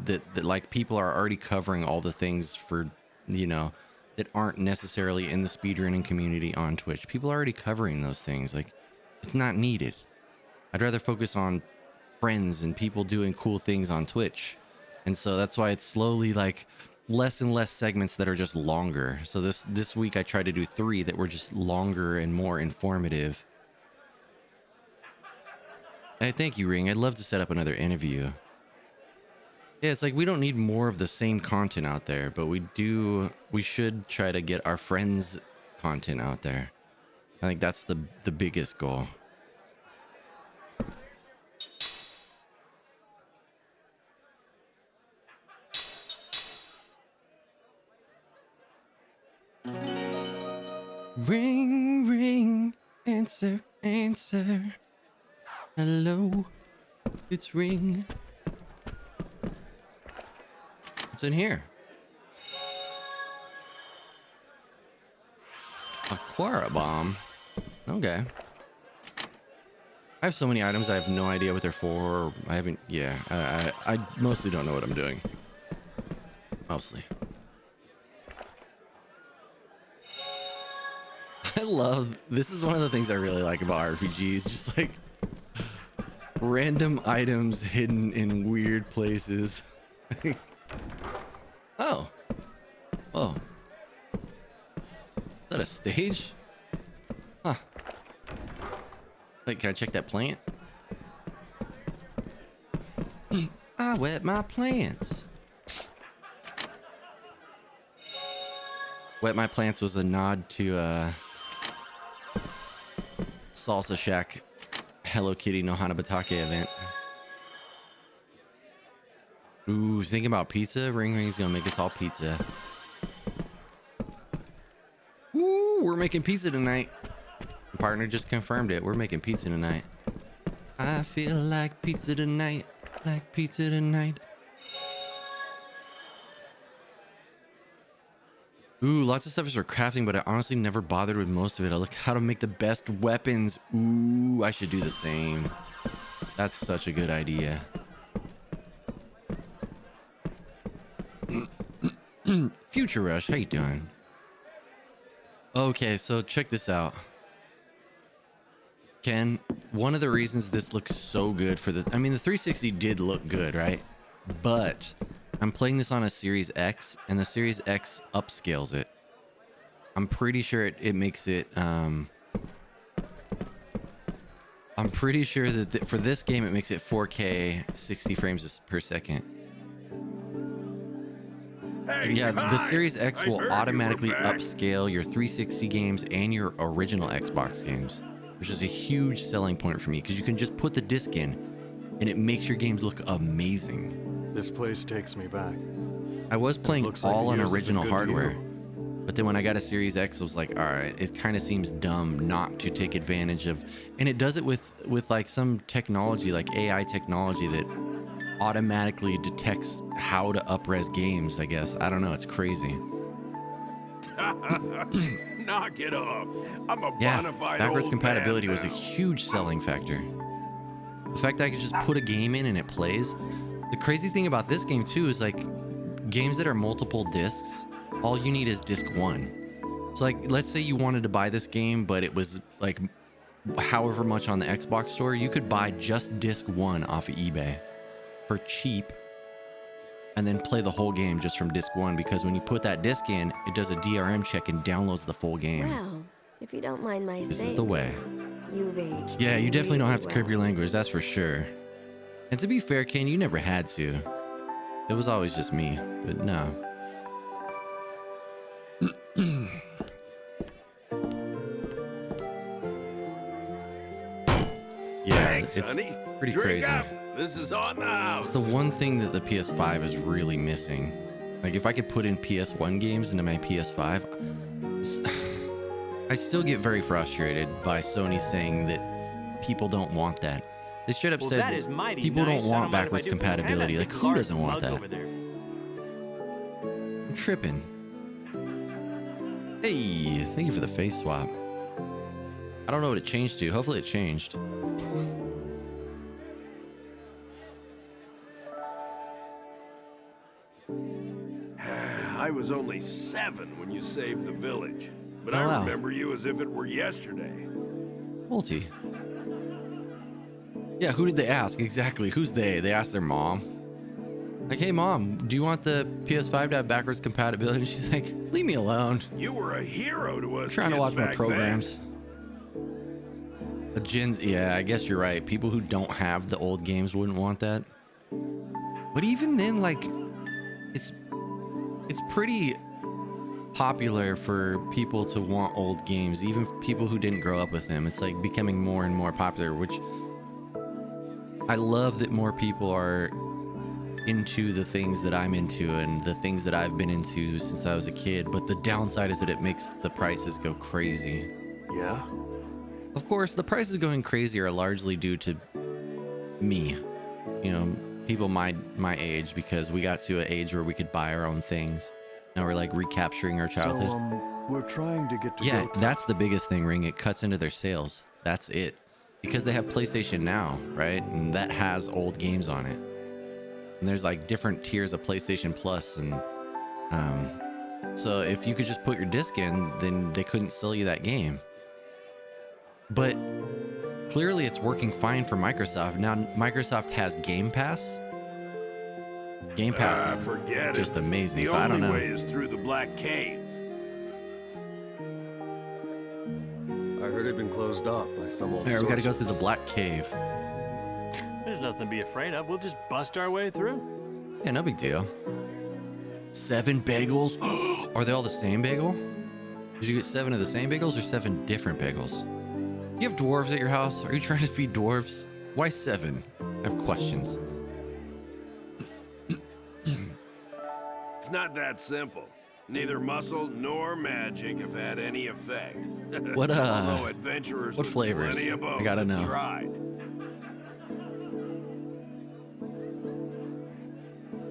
that like people are already covering all the things for, you know, that aren't necessarily in the speedrunning community on Twitch. People are already covering those things. Like, it's not needed. I'd rather focus on friends and people doing cool things on Twitch. And so that's why it's slowly like less and less segments that are just longer. So this week I tried to do 3 that were just longer and more informative. Hey, thank you, Ring. I'd love to set up another interview. Yeah, it's like we don't need more of the same content out there, but we should try to get our friends' content out there. I think that's the biggest goal. Ring, ring, answer, answer. Hello, it's Ring. What's in here? A Quara bomb. Okay. I have so many items, I have no idea what they're for. I haven't, yeah. I mostly don't know what I'm doing. Mostly. I love this. Is one of the things I really like about RPGs. Just like random items hidden in weird places. Oh. Oh. Is that a stage? Huh. Wait, can I check that plant? I wet my plants. Wet my plants was a nod to Salsa Shack Hello Kitty no Hanabatake event. Ooh, thinking about pizza. Ring Ring's gonna make us all pizza. Ooh, we're making pizza tonight. My partner just confirmed it. We're making pizza tonight. I feel like pizza tonight. Like pizza tonight. Ooh, lots of stuff is for crafting, but I honestly never bothered with most of it. I look how to make the best weapons. Ooh, I should do the same. That's such a good idea. Future Rush, how you doing? Okay, so check this out. Ken, one of the reasons this looks so good for the... I mean, the 360 did look good, right? But I'm playing this on a Series X, and the Series X upscales it. I'm pretty sure it makes it... I'm pretty sure that for this game, it makes it 4K 60 frames per second. Hey, yeah, the Kai, Series X I will heard you were automatically back. upscale your 360 games and your original Xbox games, which is a huge selling point for me because you can just put the disc in and it makes your games look amazing. This place takes me back. I was playing looks like all the on years have been original good to hardware, you. but then when I got a Series X, I was like, all right, it kind of seems dumb not to take advantage of, and it does it with like some technology, like AI technology that automatically detects how to up-res games, I guess. I don't know, it's crazy. Knock it off. I'm a Yeah, bona fide backwards old compatibility man was a now. huge selling factor. The fact that I could just put a game in and it plays. The crazy thing about this game too is like games that are multiple discs, all you need is disc 1. So like, let's say you wanted to buy this game, but it was like however much on the Xbox store, you could buy just disc 1 off of eBay for cheap and then play the whole game just from disc 1, because when you put that disc in, it does a DRM check and downloads the full game. Well, if you don't mind my This is the way. You've aged. Yeah, you definitely don't have to curb well. your language, that's for sure. And to be fair, Kane, you never had to. It was always just me, but no. Yeah, Thanks, it's honey. pretty Drink crazy. up. This is on the house. It's the one thing that the PS5 is really missing. Like, if I could put in PS1 games into my PS5, I still get very frustrated by Sony saying that people don't want that. They straight up Well, said that is mighty people nice. don't I want don't mind if I backwards do. compatibility. And Like, that who large doesn't want mug that? over there. I'm tripping. Hey, thank you for the face swap. I don't know what it changed to. Hopefully it changed. I was only 7 when you saved the village, but Oh, I wow. remember you as if it were yesterday. Multi. Yeah, who did they ask? Exactly. Who's they? They asked their mom. Like, hey, mom, do you want the PS5 to have backwards compatibility? And she's like, leave me alone. You were a hero to us. I'm trying to kids watch my back programs. Yeah, I guess you're right. People who don't have the old games wouldn't want that. But even then, like, it's pretty popular for people to want old games, even people who didn't grow up with them. It's like becoming more and more popular, which I love that more people are into the things that I'm into and the things that I've been into since I was a kid. But the downside is that it makes the prices go crazy. then. Yeah? Of course, the prices going crazy are largely due to me, you know, people my age, because we got to an age where we could buy our own things. Now we're like recapturing our childhood. We're trying to get to Yeah, that's the biggest thing, Ring. It cuts into their sales. That's it. Because they have PlayStation Now, right? And that has old games on it. And there's like different tiers of PlayStation Plus, and so if you could just put your disc in, then they couldn't sell you that game. But clearly it's working fine for Microsoft. Now Microsoft has Game Pass. Game Pass is forget just it. amazing. The So I don't only know. way is through the Black Cave. I heard it'd been closed off by some old Here, we gotta go through the sorcerers. Black Cave. There's nothing to be afraid of. We'll just bust our way through. Yeah, no big deal. 7 bagels? Are they all the same bagel? Did you get 7 of the same bagels or 7 different bagels? You have dwarves at your house? Are you trying to feed dwarves? Why 7? I have questions. It's not that simple. Neither muscle nor magic have had any effect. What Although adventurers what with flavors? plenty of both I gotta have know. tried.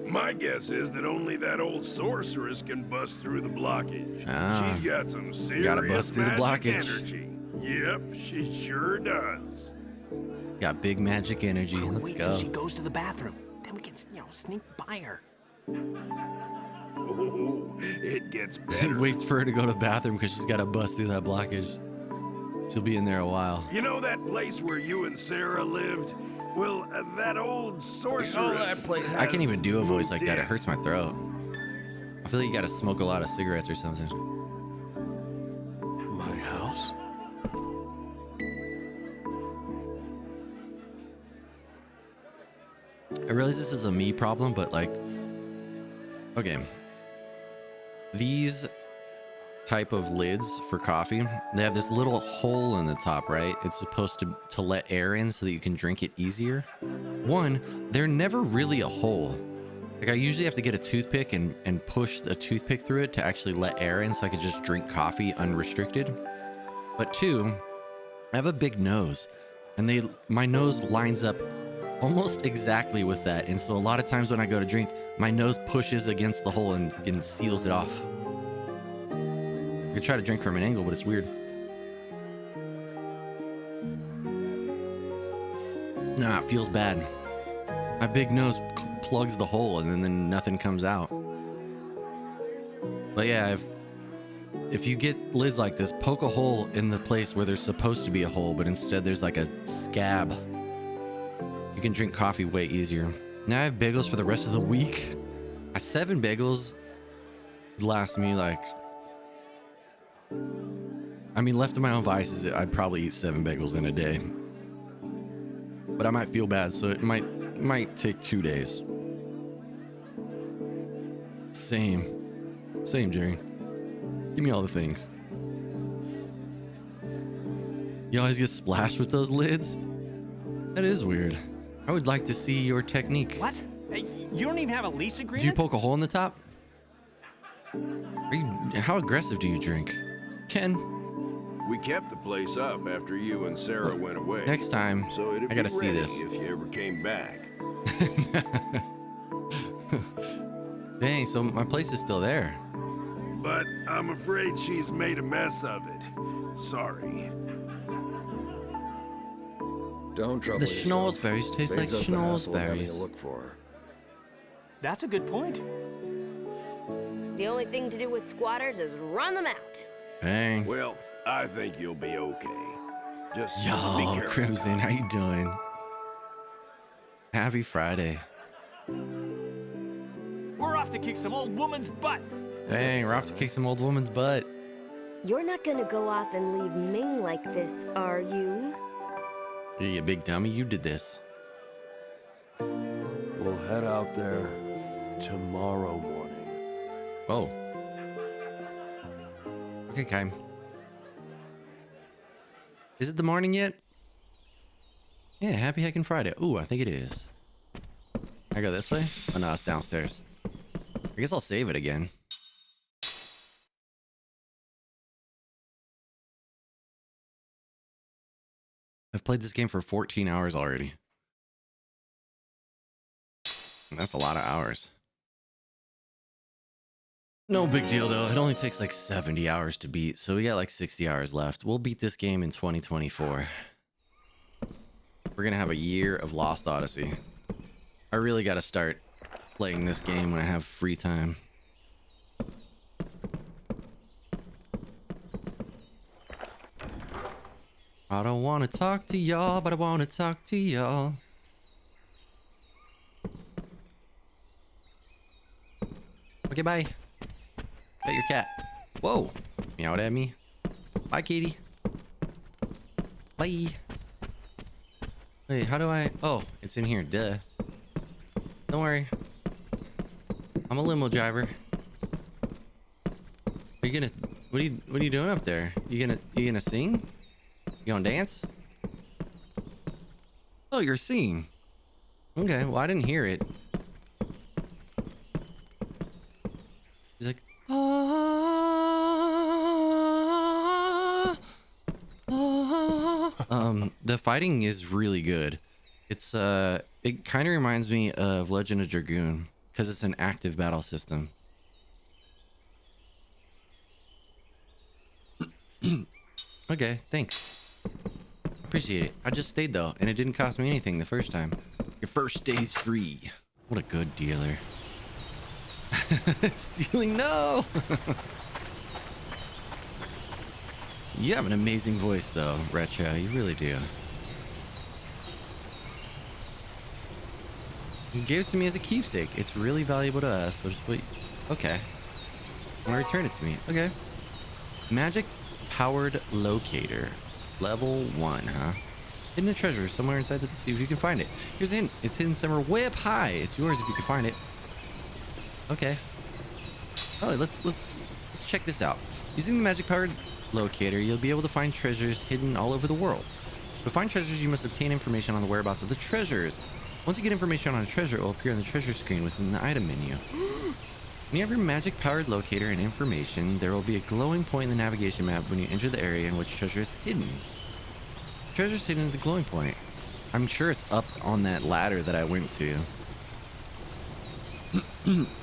My guess is that only that old sorceress can bust through the blockage. Ah, She's got some serious gotta bust through the magic blockage. energy. Yep, she sure does. Got big magic energy. Let's Wait go. till she goes to the bathroom. Then we can, sneak by her. Oh, it gets better. Wait for her to go to the bathroom because she's got to bust through that blockage. She'll be in there a while. You know that place where you and Sarah lived? Well, that old sorceress. I can't even do a voice like moved that. It in. hurts my throat. I feel like you got to smoke a lot of cigarettes or something. My house? I realize this is a me problem, but like, okay. These type of lids for coffee, they have this little hole in the top, right? It's supposed to let air in so that you can drink it easier. One, they're never really a hole. Like I usually have to get a toothpick and push the toothpick through it to actually let air in so I could just drink coffee unrestricted. But two, I have a big nose and my nose lines up almost exactly with that. And so a lot of times when I go to drink, my nose pushes against the hole and seals it off. I could try to drink from an angle, but it's weird. Nah, it feels bad. My big nose plugs the hole and then nothing comes out. But yeah, if you get lids like this, poke a hole in the place where there's supposed to be a hole, but instead there's like a scab. You can drink coffee way easier. Now I have bagels for the rest of the week. 7 bagels would last me like, I mean, left to my own vices, I'd probably eat 7 bagels in a day. But I might feel bad, so it might take 2 days. Same, Jerry. Give me all the things. You always get splashed with those lids? That is weird. I would like to see your technique. What? Hey, you don't even have a lease agreement? Do you poke a hole in the top? How aggressive do you drink? Ken? We kept the place up after you and Sarah went away. Next time, so it'd I gotta be see ready this. if you ever came back. Dang, so my place is still there. But I'm afraid she's made a mess of it. Sorry. Don't trouble The yourself. schnozberries taste like Saves us the hassle of having to schnozberries. look for her. That's a good point. The only thing to do with squatters is run them out. Dang. Well, I think you'll be okay. Just be Yo, careful. Crimson, how you doing? Happy Friday. We're off to kick some old woman's butt. Dang, we're off to kick some old woman's butt. You're not gonna go off and leave Ming like this, are you? You big dummy, you did this. We'll head out there tomorrow morning. Oh. Okay, Kai. Is it the morning yet? Yeah, happy heckin' Friday. Ooh, I think it is. I go this way? Oh no, it's downstairs. I guess I'll save it again. I've played this game for 14 hours already. That's a lot of hours. No big deal though. It only takes like 70 hours to beat, so we got like 60 hours left. We'll beat this game in 2024. We're gonna have a year of Lost Odyssey. I really gotta start playing this game when I have free time. I don't want to talk to y'all, but I want to talk to y'all. Okay, bye. Pet your cat. Whoa. Meowed at me. Bye, kitty. Bye. Wait, how do I... Oh, it's in here. Duh. Don't worry. I'm a limo driver. Are you gonna... What are you doing up there? You gonna sing? You gonna dance? Oh, you're singing. Okay, well, I didn't hear it. He's like, the fighting is really good. It's it kind of reminds me of Legend of Dragoon because it's an active battle system. Okay, thanks. Appreciate it. I just stayed though, and it didn't cost me anything the first time. Your first day's free. What a good dealer. Stealing, no. You have an amazing voice though, Retro. You really do. You gave it to me as a keepsake. It's really valuable to us, but wait. Okay. Want to return it to me? Okay. Magic powered locator. Level 1, huh? Hidden a treasure somewhere inside the... See if you can find it. Here's a hint. It's hidden somewhere way up high. It's yours if you can find it. Okay. Oh, let's check this out. Using the magic powered locator, you'll be able to find treasures hidden all over the world. To find treasures, you must obtain information on the whereabouts of the treasures. Once you get information on a treasure, it will appear on the treasure screen within the item menu. When you have your magic powered locator and information, there will be a glowing point in the navigation map when you enter the area in which treasure is hidden. Treasure's hidden at the glowing point. I'm sure it's up on that ladder that I went to.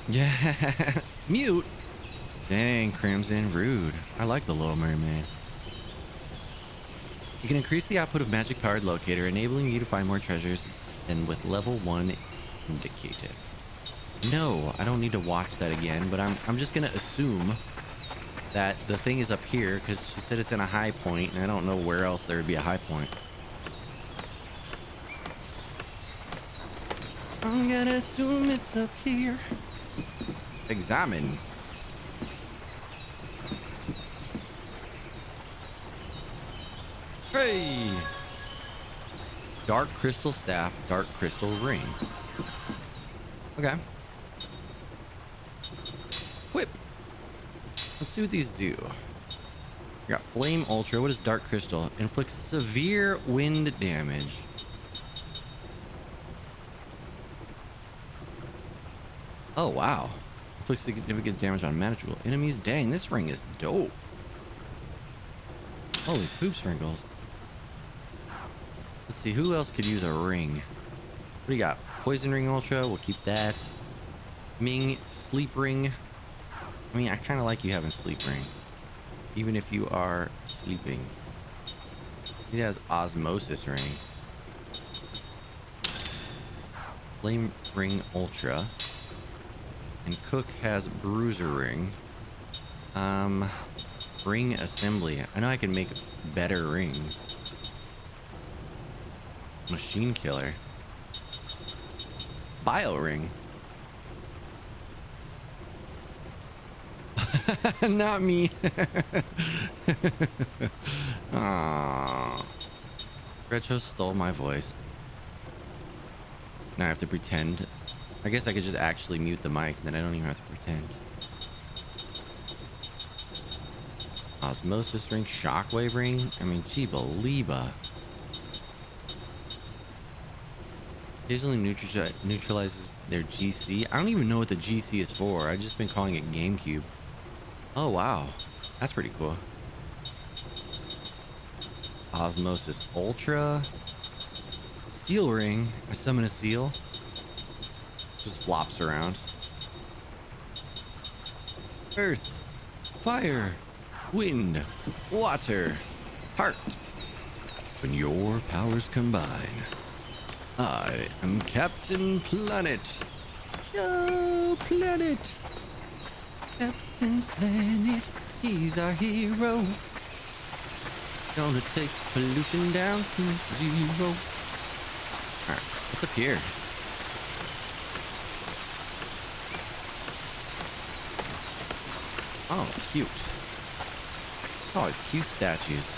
Yeah. Mute. Dang, Crimson, rude. I like the Little Mermaid. You can increase the output of magic powered locator, enabling you to find more treasures than with level 1 indicated. No, I don't need to watch that again, but I'm just gonna assume that the thing is up here because she said it's in a high point, and I don't know where else there would be a high point. I'm gonna assume it's up here. Examine. Hey! Dark crystal staff, dark crystal ring. Okay. Whip. Let's see what these do. We got Flame Ultra. What is Dark Crystal? Inflicts severe wind damage. Oh, wow. Inflicts significant damage on magical enemies. Dang, this ring is dope. Holy poop sprinkles. Let's see, who else could use a ring? What do you got? Poison Ring Ultra. We'll keep that. Ming Sleep Ring. I mean, I kind of like you having Sleep Ring. Even if you are sleeping. He has Osmosis Ring. Flame Ring Ultra. And Cook has Bruiser Ring. Ring Assembly. I know I can make better rings. Machine Killer. Bio Ring. Not me. Aww. Retro stole my voice. Now I have to pretend. I guess I could just actually mute the mic, then I don't even have to pretend. Osmosis Ring, Shockwave Ring. I mean, gee, Belieba. Occasionally neutralizes their GC. I don't even know what the GC is for. I've just been calling it GameCube. Oh, wow. That's pretty cool. Osmosis Ultra. Seal Ring. I summon a seal. Just flops around. Earth. Fire. Wind. Water. Heart. When your powers combine, I am Captain Planet. Yo, Planet. Captain Planet. He's our hero. Gonna take pollution down to 0. Alright, what's up here? Oh, cute. Oh, it's cute statues.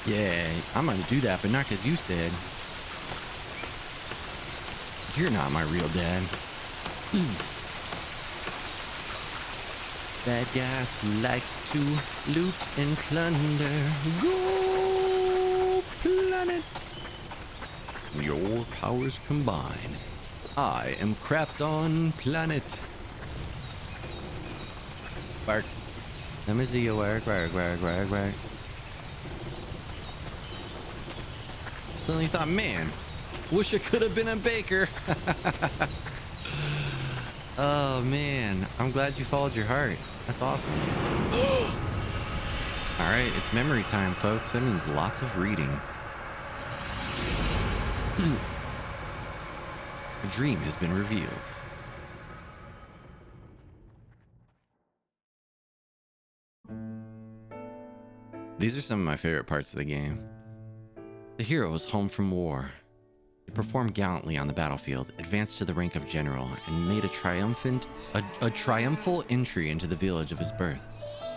Yeah, I'm gonna do that, but not because you said. You're not my real dad. Bad guys who like to loot and plunder. Go planet. Your powers combine. I am Krypton planet. Bark. Let me see you work. Suddenly thought, man, wish I could have been a baker. Oh man, I'm glad you followed your heart. That's awesome. All right, it's memory time, folks. That means lots of reading. A dream has been revealed. These are some of my favorite parts of the game. The hero was home from war. He performed gallantly on the battlefield, advanced to the rank of general, and made a triumphal entry into the village of his birth.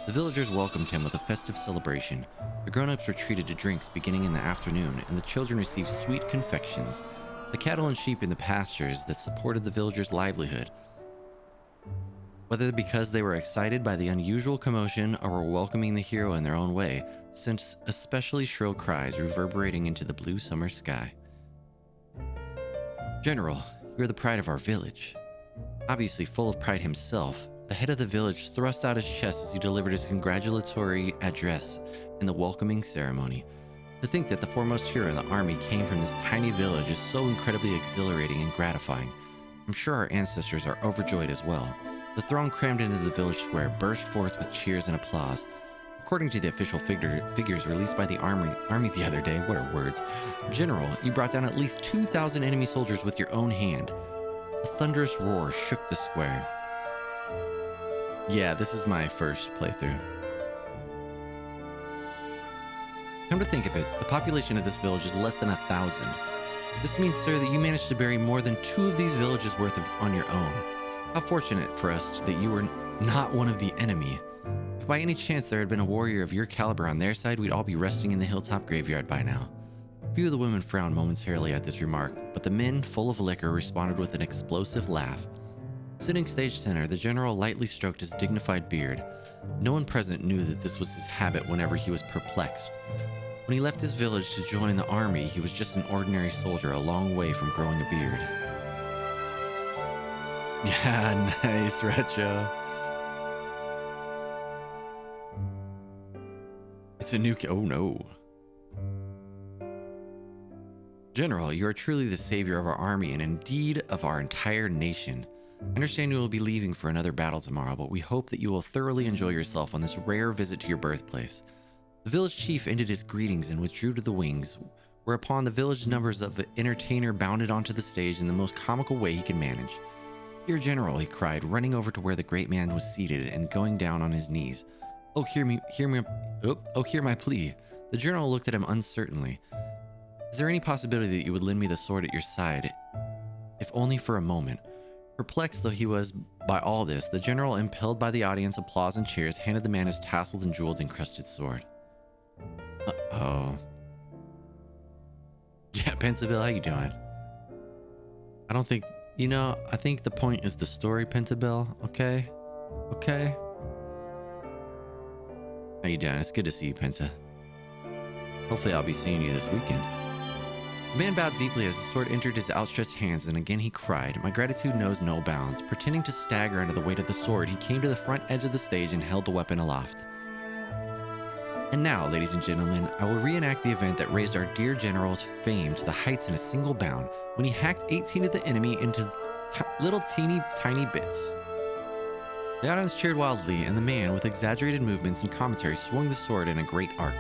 The villagers welcomed him with a festive celebration. The grown-ups were treated to drinks beginning in the afternoon, and the children received sweet confections. The cattle and sheep in the pastures that supported the villagers' livelihood. Whether because they were excited by the unusual commotion or were welcoming the hero in their own way, sent especially shrill cries reverberating into the blue summer sky. General, you are the pride of our village. Obviously full of pride himself, the head of the village thrust out his chest as he delivered his congratulatory address in the welcoming ceremony. To think that the foremost hero in the army came from this tiny village is so incredibly exhilarating and gratifying. I'm sure our ancestors are overjoyed as well. The throng crammed into the village square burst forth with cheers and applause. According to the official figures released by the army the other day, what are words? General, you brought down at least 2,000 enemy soldiers with your own hand. A thunderous roar shook the square. Yeah, this is my first playthrough. Come to think of it, the population of this village is less than 1,000. This means, sir, that you managed to bury more than 2 of these villages worth on your own. How fortunate for us that you were not one of the enemy. If by any chance there had been a warrior of your caliber on their side, we'd all be resting in the hilltop graveyard by now. A few of the women frowned momentarily at this remark, but the men, full of liquor, responded with an explosive laugh. Sitting stage center, the general lightly stroked his dignified beard. No one present knew that this was his habit whenever he was perplexed. When he left his village to join the army, he was just an ordinary soldier a long way from growing a beard. Yeah, nice, Retro. It's a new... Oh, no. General, you are truly the savior of our army and indeed of our entire nation. I understand you will be leaving for another battle tomorrow, but we hope that you will thoroughly enjoy yourself on this rare visit to your birthplace. The village chief ended his greetings and withdrew to the wings, whereupon the village numbers of an entertainer bounded onto the stage in the most comical way he could manage. Dear General, he cried, running over to where the great man was seated and going down on his knees. Oh, hear my plea. The general looked at him uncertainly. Is there any possibility that you would lend me the sword at your side, if only for a moment? Perplexed though he was by all this, the general, impelled by the audience applause and cheers, handed the man his tasseled and jeweled encrusted sword. Uh-oh. Yeah, Pensabill, how you doing? I don't think... You know, I think the point is the story, Pentabell, okay? Okay? How you doing? It's good to see you, Penta. Hopefully I'll be seeing you this weekend. The man bowed deeply as the sword entered his outstretched hands, and again he cried, "My gratitude knows no bounds." Pretending to stagger under the weight of the sword, he came to the front edge of the stage and held the weapon aloft. And now, ladies and gentlemen, I will reenact the event that raised our dear general's fame to the heights in a single bound, when he hacked 18 of the enemy into little teeny tiny bits. The audience cheered wildly, and the man, with exaggerated movements and commentary, swung the sword in a great arc.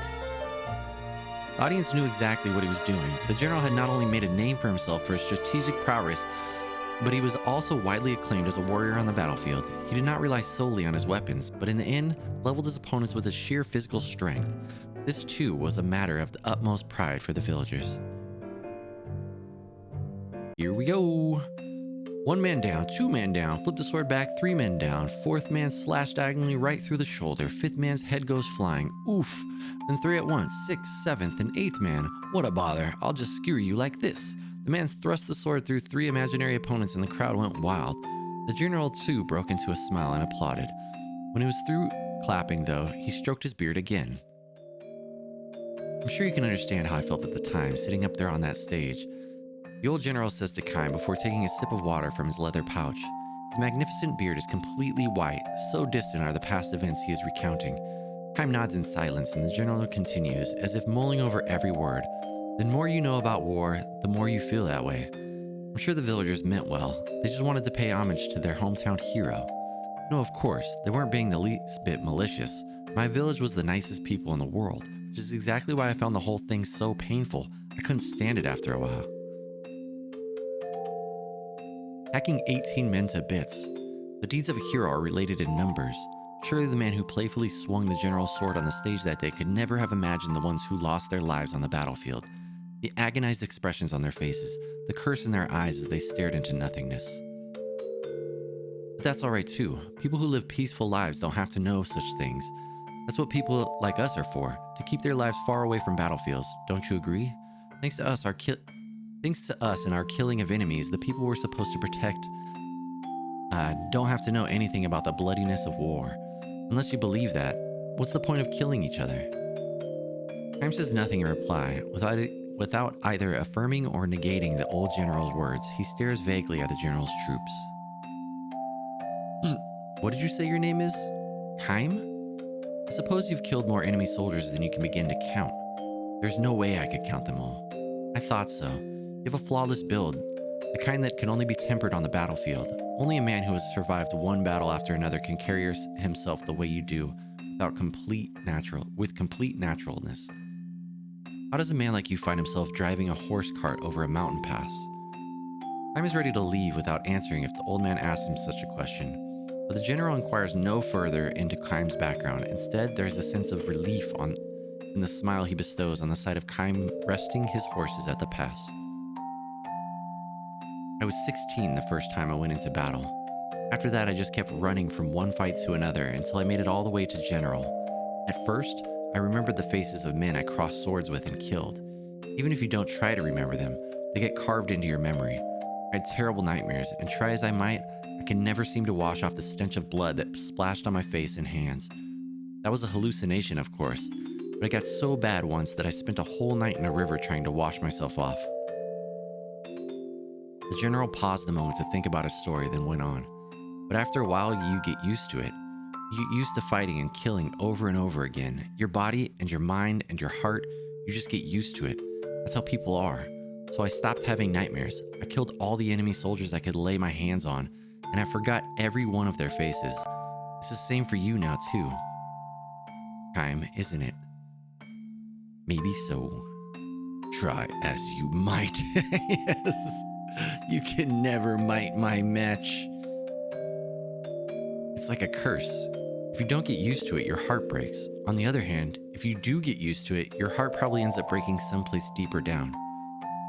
The audience knew exactly what he was doing. The general had not only made a name for himself for his strategic prowess, But he was also widely acclaimed as a warrior on the battlefield. He did not rely solely on his weapons, but in the end, leveled his opponents with his sheer physical strength. This too was a matter of the utmost pride for the villagers. Here we go. 1 man down, 2 men down, flip the sword back, 3 men down, 4th man slashed diagonally right through the shoulder, 5th man's head goes flying, oof, then 3 at once, 6th, 7th, and 8th man, what a bother, I'll just skewer you like this. The man thrust the sword through 3 imaginary opponents and the crowd went wild. The general too broke into a smile and applauded. When he was through clapping though, he stroked his beard again. I'm sure you can understand how I felt at the time, sitting up there on that stage. The old general says to Kaim before taking a sip of water from his leather pouch. His magnificent beard is completely white, so distant are the past events he is recounting. Kaim nods in silence and the general continues, as if mulling over every word. The more you know about war, the more you feel that way. I'm sure the villagers meant well. They just wanted to pay homage to their hometown hero. No, of course, they weren't being the least bit malicious. My village was the nicest people in the world, which is exactly why I found the whole thing so painful. I couldn't stand it after a while. Hacking 18 men to bits. The deeds of a hero are related in numbers. Surely the man who playfully swung the general's sword on the stage that day could never have imagined the ones who lost their lives on the battlefield. The agonized expressions on their faces, the curse in their eyes as they stared into nothingness. But that's alright too. People who live peaceful lives don't have to know such things. That's what people like us are for, to keep their lives far away from battlefields. Don't you agree? Thanks to us and our killing of enemies, the people we're supposed to protect don't have to know anything about the bloodiness of war. Unless you believe that, what's the point of killing each other? Kaim says nothing in reply. Without either affirming or negating the old general's words, he stares vaguely at the general's troops. What did you say your name is? Kaim? I suppose you've killed more enemy soldiers than you can begin to count. There's no way I could count them all. I thought so. You have a flawless build, the kind that can only be tempered on the battlefield. Only a man who has survived one battle after another can carry himself the way you do, with complete naturalness. How does a man like you find himself driving a horse cart over a mountain pass? Kaim is ready to leave without answering if the old man asks him such a question. But the general inquires no further into Kaim's background. Instead, there is a sense of relief in the smile he bestows on the sight of Kaim resting his horses at the pass. I was 16 the first time I went into battle. After that, I just kept running from one fight to another until I made it all the way to general. At first, I remembered the faces of men I crossed swords with and killed. Even if you don't try to remember them, they get carved into your memory. I had terrible nightmares, and try as I might, I can never seem to wash off the stench of blood that splashed on my face and hands. That was a hallucination, of course, but it got so bad once that I spent a whole night in a river trying to wash myself off. The general paused a moment to think about his story, then went on. But after a while, you get used to it. You get used to fighting and killing over and over again. Your body and your mind and your heart, you just get used to it. That's how people are. So I stopped having nightmares. I killed all the enemy soldiers I could lay my hands on, and I forgot every one of their faces. It's the same for you now, too. Kaim, isn't it? Maybe so. Try as you might. Yes. You can never might my match. It's like a curse. If you don't get used to it, your heart breaks. On the other hand, if you do get used to it, your heart probably ends up breaking someplace deeper down.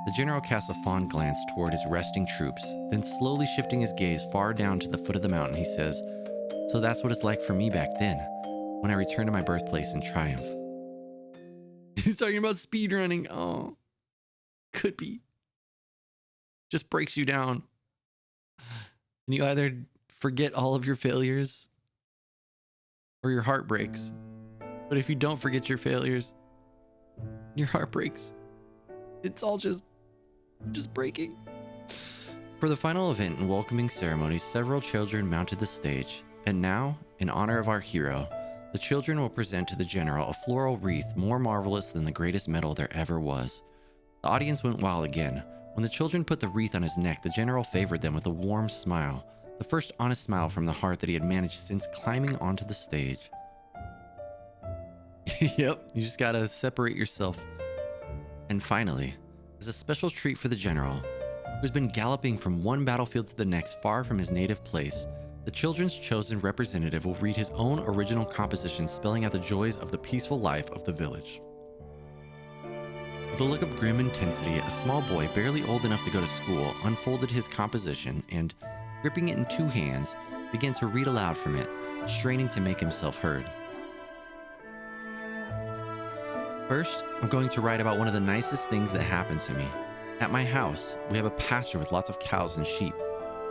The general casts a fond glance toward his resting troops, then slowly shifting his gaze far down to the foot of the mountain, he says, "So that's what it's like for me back then, when I returned to my birthplace in triumph." He's talking about speedrunning. Oh, could be. Just breaks you down. And you either forget all of your failures or your heart breaks. But if you don't forget your failures, your heart breaks. It's all just breaking. For the final event and welcoming ceremony, several children mounted the stage. And now, in honor of our hero, the children will present to the general a floral wreath more marvelous than the greatest medal there ever was. The audience went wild again. When the children put the wreath on his neck, the general favored them with a warm smile, the first honest smile from the heart that he had managed since climbing onto the stage. Yep, you just gotta separate yourself. And finally, as a special treat for the general, who's been galloping from one battlefield to the next far from his native place, the children's chosen representative will read his own original composition spelling out the joys of the peaceful life of the village. With a look of grim intensity, a small boy barely old enough to go to school unfolded his composition and, gripping it in two hands, began to read aloud from it, straining to make himself heard. First, I'm going to write about one of the nicest things that happened to me. At my house, we have a pasture with lots of cows and sheep.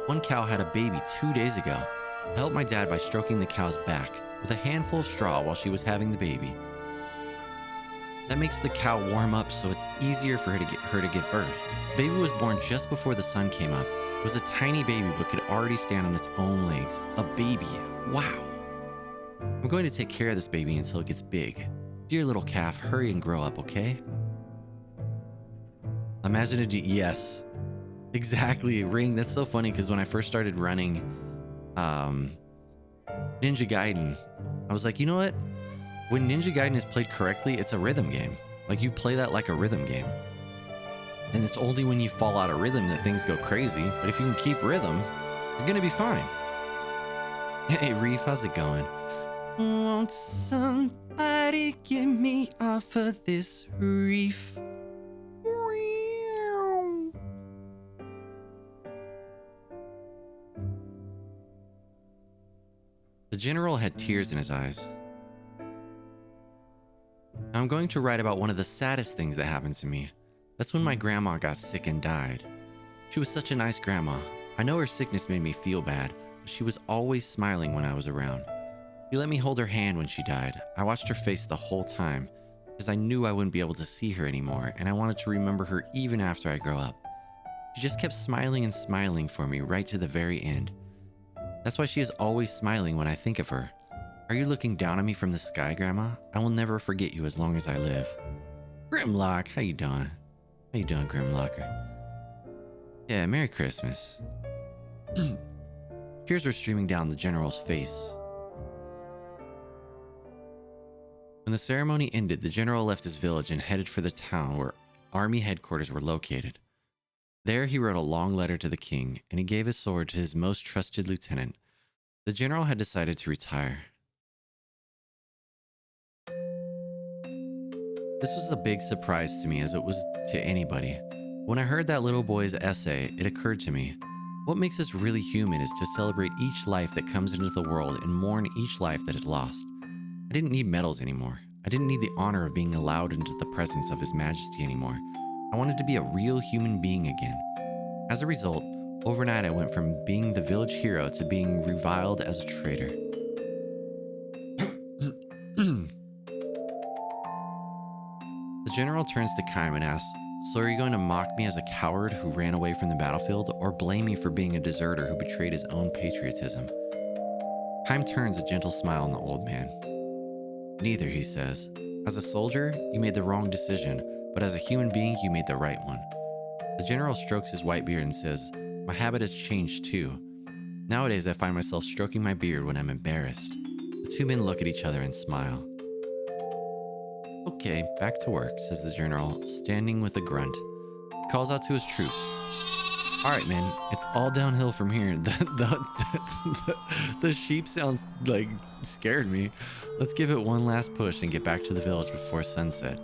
One cow had a baby 2 days ago. I helped my dad by stroking the cow's back with a handful of straw while she was having the baby. That makes the cow warm up so it's easier for her to give birth. The baby was born just before the sun came up. It was a tiny baby but could already stand on its own legs. A baby. Wow. I'm going to take care of this baby until it gets big. Dear little calf, hurry and grow up, okay? Imagine a yes. Exactly, Ring. That's so funny because when I first started running Ninja Gaiden, I was like, you know what? When Ninja Gaiden is played correctly, it's a rhythm game. Like, you play that like a rhythm game. And it's only when you fall out of rhythm that things go crazy. But if you can keep rhythm, you're gonna be fine. Hey, Reef, how's it going? Won't somebody get me off of this reef? The general had tears in his eyes. I'm going to write about one of the saddest things that happened to me. That's when my grandma got sick and died. She was such a nice grandma. I know her sickness made me feel bad, but she was always smiling when I was around. She let me hold her hand when she died. I watched her face the whole time because I knew I wouldn't be able to see her anymore, and I wanted to remember her even after I grow up. She just kept smiling and smiling for me right to the very end. That's why she is always smiling when I think of her. Are you looking down on me from the sky, Grandma? I will never forget you as long as I live. Grimlock, how you doing? How you doing, Grimlocker? Yeah, Merry Christmas. Tears were streaming down the general's face. When the ceremony ended, the general left his village and headed for the town where army headquarters were located. There he wrote a long letter to the king, and he gave his sword to his most trusted lieutenant. The general had decided to retire. This was a big surprise to me, as it was to anybody. When I heard that little boy's essay, it occurred to me, what makes us really human is to celebrate each life that comes into the world and mourn each life that is lost. I didn't need medals anymore. I didn't need the honor of being allowed into the presence of His Majesty anymore. I wanted to be a real human being again. As a result, overnight I went from being the village hero to being reviled as a traitor. The general turns to Kaim and asks, so are you going to mock me as a coward who ran away from the battlefield, or blame me for being a deserter who betrayed his own patriotism? Kaim turns a gentle smile on the old man. Neither, he says. As a soldier, you made the wrong decision, but as a human being, you made the right one. The general strokes his white beard and says, my habit has changed too. Nowadays, I find myself stroking my beard when I'm embarrassed. The two men look at each other and smile. Okay, back to work, says the general, standing with a grunt. He calls out to his troops. All right, men, it's all downhill from here. The sheep sounds like scared me. Let's give it one last push and get back to the village before sunset.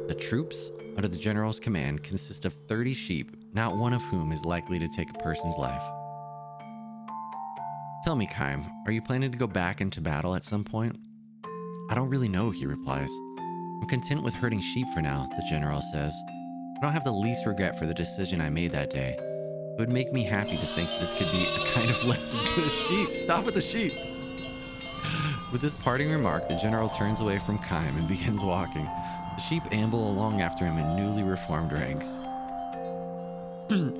The troops, under the general's command, consist of 30 sheep, not one of whom is likely to take a person's life. Tell me, Kaim, are you planning to go back into battle at some point? I don't really know, he replies. I'm content with herding sheep for now, the general says. I don't have the least regret for the decision I made that day. It would make me happy to think this could be a kind of lesson to the sheep. Stop with the sheep! With this parting remark, the general turns away from Kaim and begins walking. The sheep amble along after him in newly reformed ranks.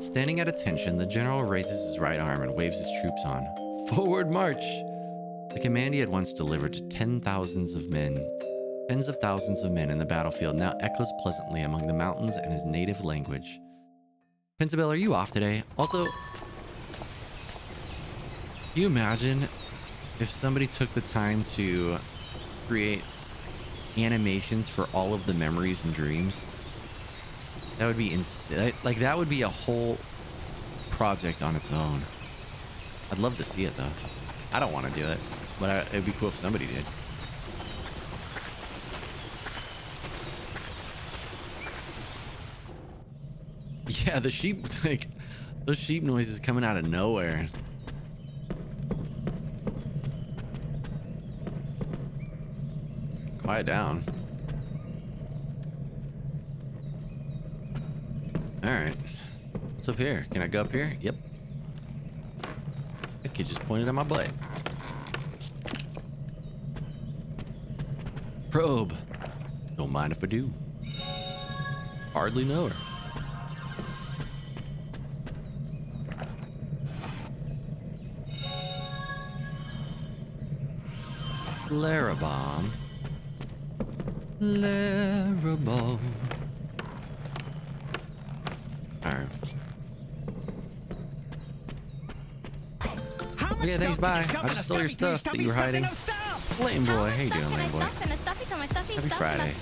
Standing at attention, the general raises his right arm and waves his troops on. Forward march! The command he had once delivered to tens of thousands of men in the battlefield now echoes pleasantly among the mountains in his native language. Pentabelle, are you off today? Also, can you imagine if somebody took the time to create animations for all of the memories and dreams? That would be insane. Like, that would be a whole project on its own. I'd love to see it though. I don't want to do it, but it'd be cool if somebody did. Yeah, the sheep, like, those sheep noises coming out of nowhere. Quiet down. All right. What's up here? Can I go up here? Yep. That kid just pointed at my butt. Probe. Don't mind if I do. Hardly know her. Larabomb. Larabomb. Alright. Oh, yeah, thanks, bye. I just stole your stuff that you were hiding. Lame boy, how you doing, lame boy? Happy Friday.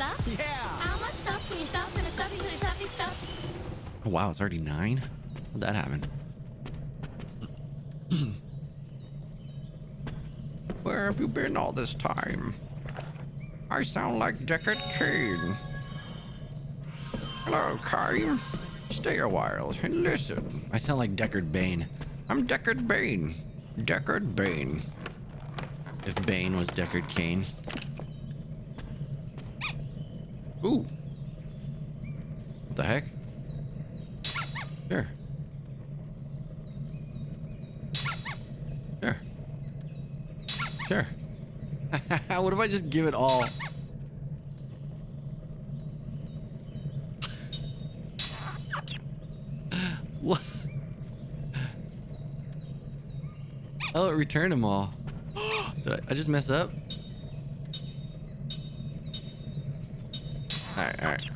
How much stuff can you stuff in a stuffy to your stuffy stuff? Oh, wow, it's already 9? How'd that happen? Where have you been all this time? I sound like Deckard Cain. Hello, Cain. Stay a while and listen. I sound like Deckard Bane. I'm Deckard Bane. Deckard Bane. If Bane was Deckard Cain. Ooh. What the heck? Sure. Sure. Sure. What if I just give it all? What? Oh, it returned them all. Did I just mess up? All right.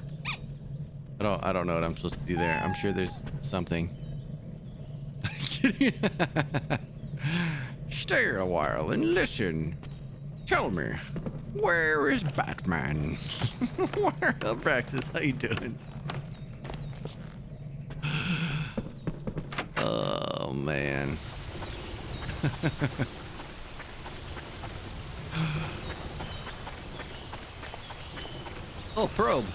I don't know what I'm supposed to do there. I'm sure there's something. Stay a while and listen. Tell me, where is Batman? Where up, Praxis? How you doing? Oh man. Oh, probe.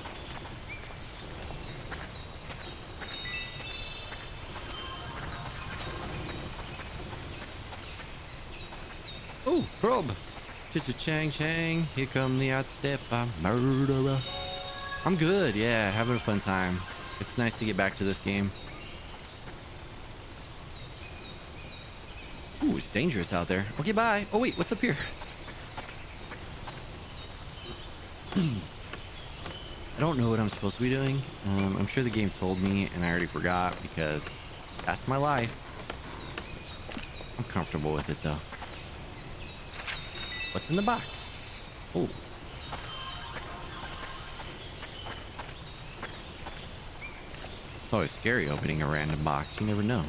Oh, probe. Cha-cha-chang, chang. Here come the outstep by murderer. I'm good. Yeah, having a fun time. It's nice to get back to this game. Ooh, it's dangerous out there. Okay, bye. Oh, wait, what's up here? I don't know what I'm supposed to be doing. I'm sure the game told me and I already forgot because that's my life. I'm comfortable with it though. What's in the box? Oh. It's always scary opening a random box. You never know.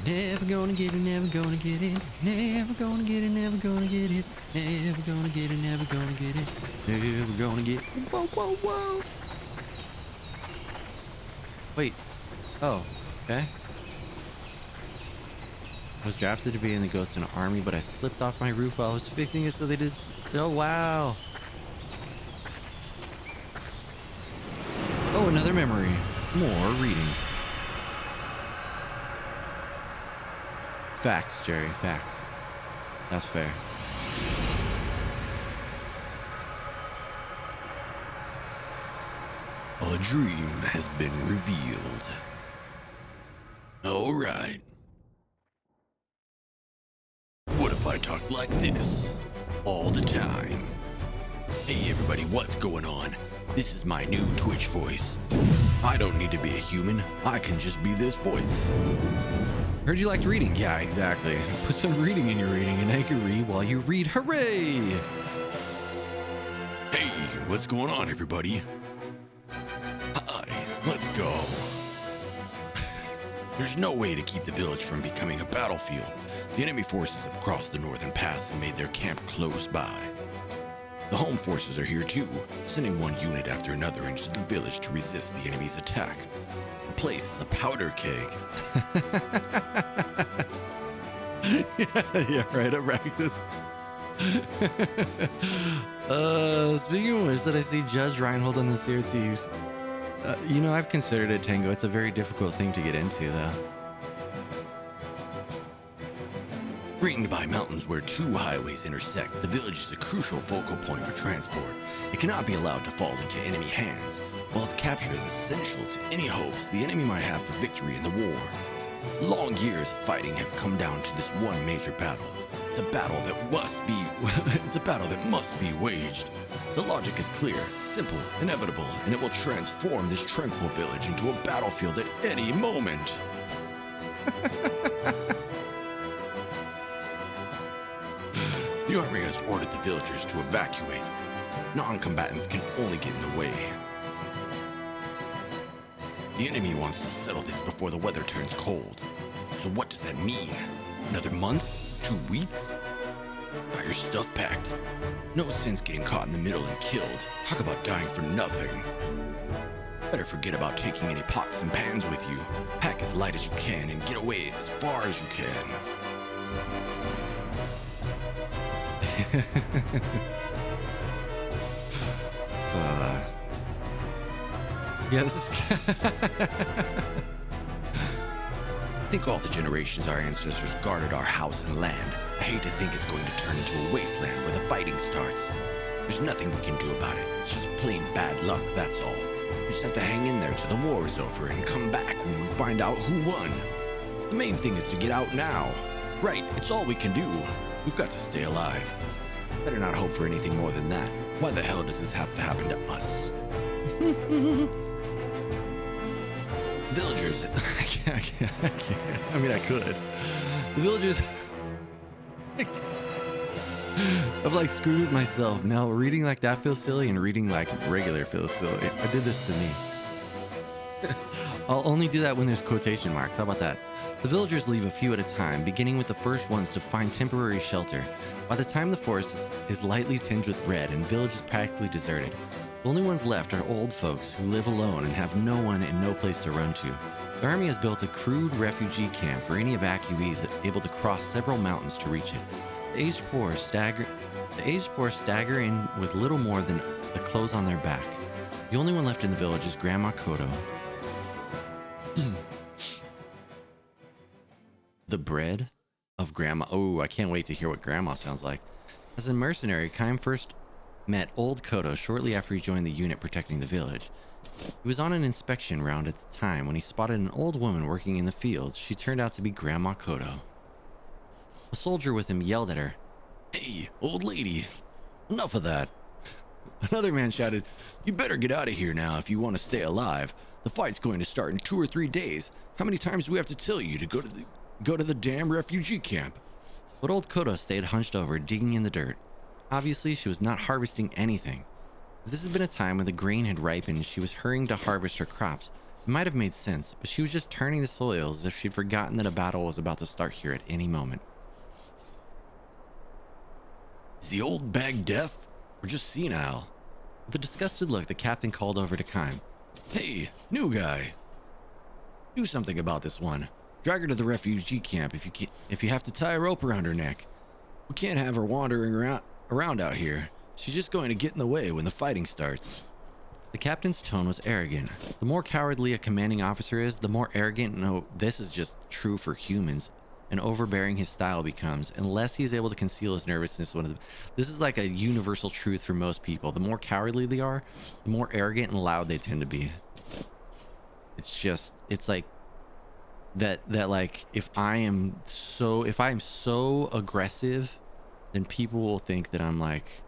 Never gonna get it, never gonna get it. Never gonna get it, never gonna get it. Never gonna get it, never gonna get it. Never gonna get it. Whoa, whoa, whoa. Wait. Oh, okay. I was drafted to be in the Ghosts in the Army, but I slipped off my roof while I was fixing it, so they just... Oh, wow. Oh, another memory. More reading. Facts, Jerry, facts. That's fair. A dream has been revealed. All right. What if I talked like this all the time? Hey everybody, what's going on? This is my new Twitch voice. I don't need to be a human. I can just be this voice. Heard you liked reading. Yeah, exactly. Put some reading in your reading and I can read while you read. Hooray! Hey, what's going on, everybody? Hi, let's go. There's no way to keep the village from becoming a battlefield. The enemy forces have crossed the northern pass and made their camp close by. The home forces are here too, sending one unit after another into the village to resist the enemy's attack. The place is a powder keg. yeah, right, Abraxas. Speaking of which, did I see Judge Reinhold on the CRT? You know, I've considered it, Tango. It's a very difficult thing to get into, though. Ringed by mountains where two highways intersect, the village is a crucial focal point for transport. It cannot be allowed to fall into enemy hands, while its capture is essential to any hopes the enemy might have for victory in the war. Long years of fighting have come down to this one major battle. It's a battle that must be waged. The logic is clear, simple, inevitable, and it will transform this tranquil village into a battlefield at any moment. The army has ordered the villagers to evacuate. Non-combatants can only get in the way. The enemy wants to settle this before the weather turns cold. So what does that mean? Another month? 2 weeks? Got your stuff packed. No sense getting caught in the middle and killed. Talk about dying for nothing. Better forget about taking any pots and pans with you. Pack as light as you can and get away as far as you can. Yeah, this is... I think all the generations our ancestors guarded our house and land. I hate to think it's going to turn into a wasteland where the fighting starts. There's nothing we can do about it. It's just plain bad luck, that's all. We just have to hang in there till the war is over and come back when we find out who won. The main thing is to get out now. Right, it's all we can do. We've got to stay alive. Better not hope for anything more than that. Why the hell does this have to happen to us? Villagers... I can't. I mean, I could. The villagers... I've like screwed with myself. Now reading like that feels silly and reading like regular feels silly. I did this to me. I'll only do that when there's quotation marks. How about that? The villagers leave a few at a time, beginning with the first ones to find temporary shelter. By the time the forest is lightly tinged with red and the village is practically deserted, the only ones left are old folks who live alone and have no one and no place to run to. The army has built a crude refugee camp for any evacuees able to cross several mountains to reach it. The aged poor stagger in with little more than the clothes on their back. The only one left in the village is Grandma Kodo. The bread of Grandma. Oh, I can't wait to hear what Grandma sounds like. As a mercenary, Kaim first met old Kodo shortly after he joined the unit protecting the village. He was on an inspection round at the time when he spotted an old woman working in the fields. She turned out to be Grandma Kodo. A soldier with him yelled at her, "Hey, old lady, enough of that." Another man shouted, "You better get out of here now if you want to stay alive. The fight's going to start in 2 or 3 days. How many times do we have to tell you to go to the damn refugee camp?" But old Kodo stayed hunched over, digging in the dirt. Obviously, she was not harvesting anything. If this had been a time when the grain had ripened and she was hurrying to harvest her crops, it might have made sense, but she was just turning the soil as if she'd forgotten that a battle was about to start here at any moment. Is the old bag deaf or just senile? With a disgusted look, the captain called over to Kaim. "Hey, new guy. Do something about this one. Drag her to the refugee camp if you have to tie a rope around her neck. We can't have her wandering around out here. She's just going to get in the way when the fighting starts." The captain's tone was arrogant. The more cowardly a commanding officer is, the more arrogant, no, this is just true for humans, and overbearing his style becomes, unless he is able to conceal his nervousness. This is like a universal truth for most people. The more cowardly they are, the more arrogant and loud they tend to be. It's like that like if I'm so aggressive, then people will think that I'm like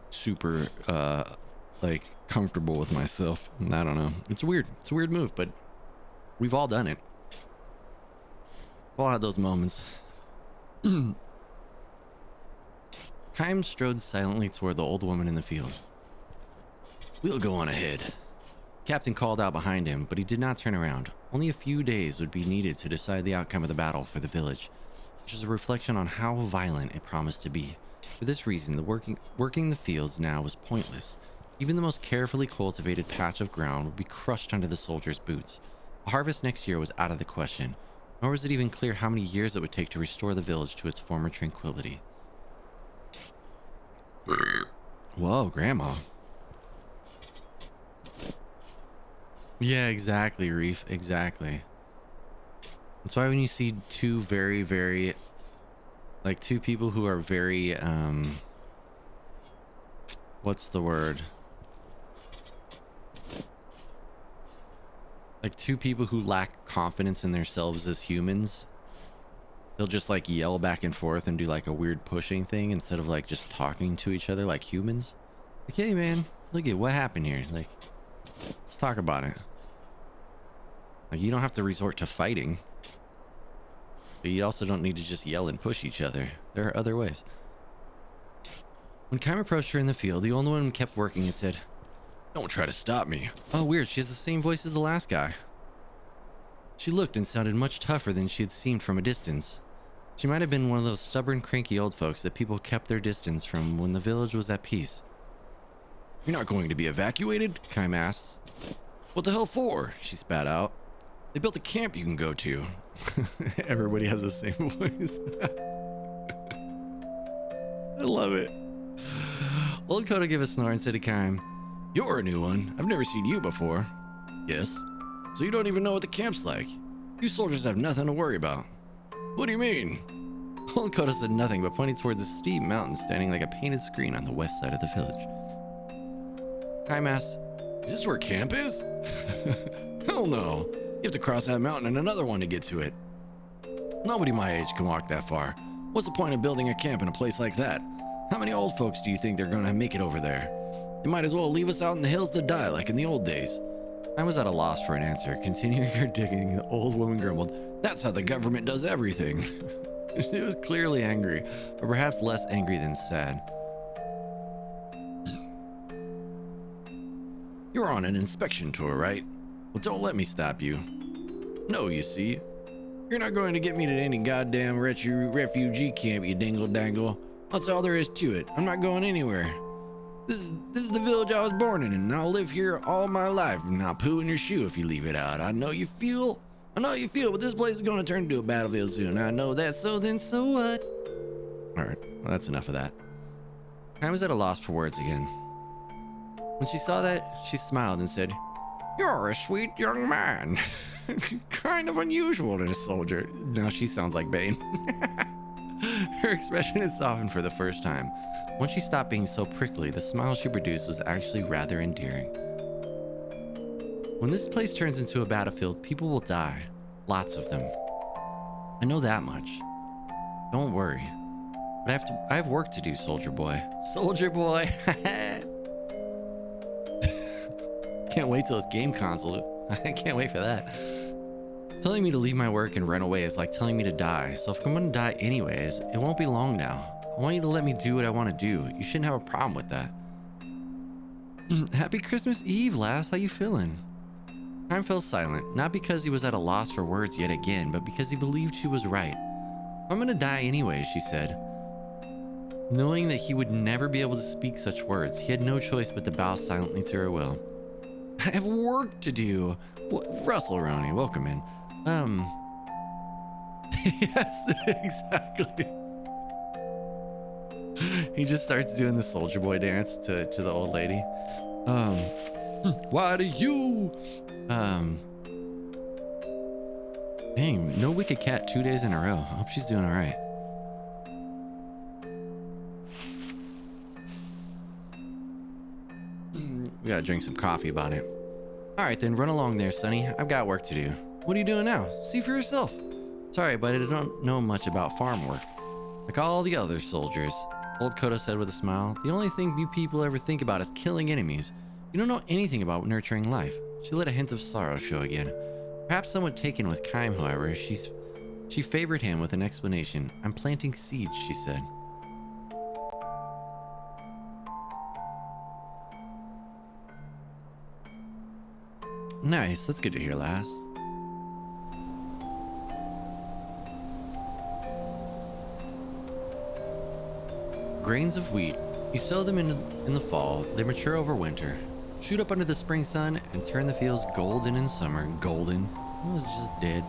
super like comfortable with myself. I don't know. It's a weird move, but we've all done it. We've all had those moments. Kaim strode silently toward the old woman in the field. "We'll go on ahead." Captain called out behind him, but he did not turn around. Only a few days would be needed to decide the outcome of the battle for the village, which is a reflection on how violent it promised to be. For this reason, working the fields now was pointless. Even the most carefully cultivated patch of ground would be crushed under the soldiers' boots. A harvest next year was out of the question, nor was it even clear how many years it would take to restore the village to its former tranquility. Whoa, Grandma. Yeah, exactly, Reef. Exactly. That's why when you see two very, very, like two people who are very, what's the word? Like two people who lack confidence in themselves as humans, they'll just like yell back and forth and do like a weird pushing thing instead of like just talking to each other like humans. Like, hey man, look at what happened here. Like, let's talk about it. Like, you don't have to resort to fighting, but you also don't need to just yell and push each other. There are other ways. When Kime approached her in the field, the old woman kept working and said, "Don't try to stop me." Oh, weird. She has the same voice as the last guy. She looked and sounded much tougher than she had seemed from a distance. She might have been one of those stubborn, cranky old folks that people kept their distance from when the village was at peace. "You're not going to be evacuated?" Kime asked. "What the hell for?" she spat out. "They built a camp you can go to." Everybody has the same voice. I love it. Old Koda gave a snore and said to Kime, "You're a new one. I've never seen you before." "Yes. So you don't even know what the camp's like? You soldiers have nothing to worry about." "What do you mean?" Old Koda said nothing but pointed toward the steep mountain standing like a painted screen on the west side of the village. Kime asked, "Is this where camp is?" "Hell no. You have to cross that mountain and another one to get to it. Nobody my age can walk that far. What's the point of building a camp in a place like that? How many old folks do you think they're gonna make it over there? They might as well leave us out in the hills to die like in the old days." I was at a loss for an answer. Continuing her digging, the old woman grumbled, "That's how the government does everything." She was clearly angry, but perhaps less angry than sad. "You're on an inspection tour, right? Well, don't let me stop you." "No, you see. You're not going to get me to any goddamn refugee camp, you dingle dangle. That's all there is to it. I'm not going anywhere. This is the village I was born in, and I'll live here all my life, and I'll poo in your shoe if you leave it out. I know you feel, but this place is going to turn into a battlefield soon. I know that, so then so what?" Alright, well, that's enough of that. I was at a loss for words again. When she saw that, she smiled and said, "You're a sweet young man." Kind of unusual in a soldier. Now she sounds like Bane. Her expression had softened for the first time. Once she stopped being so prickly, the smile she produced was actually rather endearing. When this place turns into a battlefield, people will die. Lots of them. I know that much. Don't worry. But I have work to do, soldier boy. Soldier boy! Can't wait till it's game console. I can't wait for that. Telling me to leave my work and run away is like telling me to die. So if I'm gonna die anyways, it won't be long now. I want you to let me do what I want to do. You shouldn't have a problem with that. Happy Christmas Eve, lass. How you feeling? Kime fell silent, not because he was at a loss for words yet again, but because he believed she was right. "I'm gonna die anyways," she said. Knowing that he would never be able to speak such words, he had no choice but to bow silently to her will. "I have work to do." Russell Roney, welcome in. Yes, exactly. He just starts doing the soldier boy dance to the old lady. Why do you? Dang, no wicked cat 2 days in a row. I hope she's doing all right. We gotta drink some coffee about it. All right, then run along there, Sonny. I've got work to do. What are you doing now? See for yourself. Sorry, but I don't know much about farm work. Like all the other soldiers. Old Koda said with a smile. The only thing you people ever think about is killing enemies. You don't know anything about nurturing life. She let a hint of sorrow show again. Perhaps somewhat taken with Kime, however, she favored him with an explanation. "I'm planting seeds," she said. Nice, that's good to hear, lass. Grains of wheat. You sow them in the fall, they mature over winter, shoot up under the spring sun, and turn the fields golden in summer. Golden? It was just dead.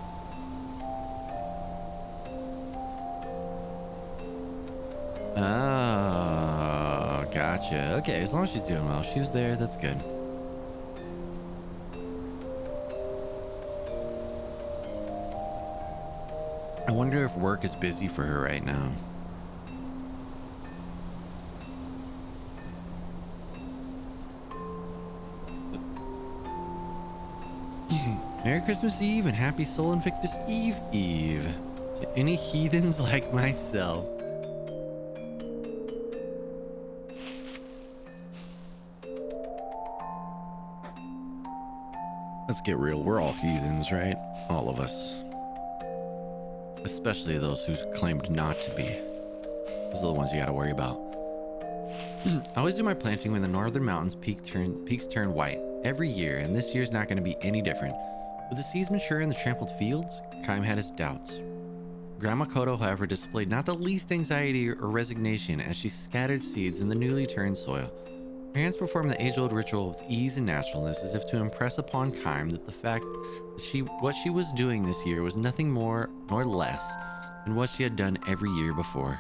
Oh, gotcha. Okay, as long as she's doing well. She was there, that's good. I wonder if work is busy for her right now. Merry Christmas Eve and Happy Soul Invictus Eve Eve to any heathens like myself. Let's get real. We're all heathens, right? All of us. Especially those who claimed not to be. Those are the ones you gotta worry about. I always do my planting when the northern mountains peaks turn white every year, and this year's not going to be any different. With the seeds mature in the trampled fields, Kaim had his doubts. Grandma Koto, however, displayed not the least anxiety or resignation as she scattered seeds in the newly turned soil. Her hands performed the age-old ritual with ease and naturalness, as if to impress upon Kaim that the fact that what she was doing this year was nothing more nor less than what she had done every year before.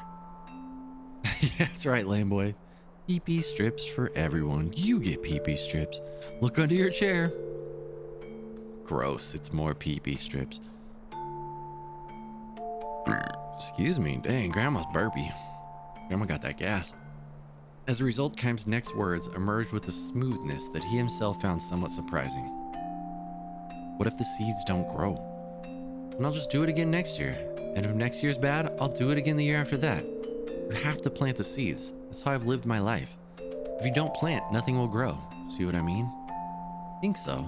Yeah, that's right, lame boy. Pee-pee strips for everyone. You get pee-pee strips. Look under your chair. Gross, it's more pee-pee strips. Excuse me, dang, Grandma's burpy. Grandma got that gas. As a result, Kaim's next words emerged with a smoothness that he himself found somewhat surprising. What if the seeds don't grow? And I'll just do it again next year. And if next year's bad, I'll do it again the year after that. You have to plant the seeds. That's how I've lived my life. If you don't plant, nothing will grow. See what I mean? I think so.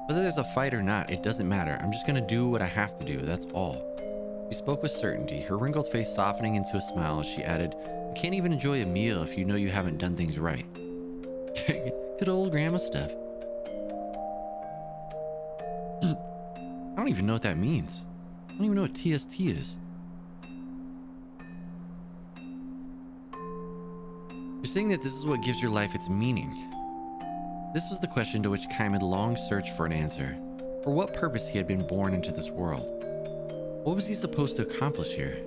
Whether there's a fight or not, it doesn't matter. I'm just gonna do what I have to do, that's all. She spoke with certainty, her wrinkled face softening into a smile as she added, "You can't even enjoy a meal if you know you haven't done things right." Good old grandma stuff. I don't even know what that means. I don't even know what TST is. You're saying that this is what gives your life its meaning. This was the question to which Kaim had long searched for an answer. For what purpose he had been born into this world? What was he supposed to accomplish here?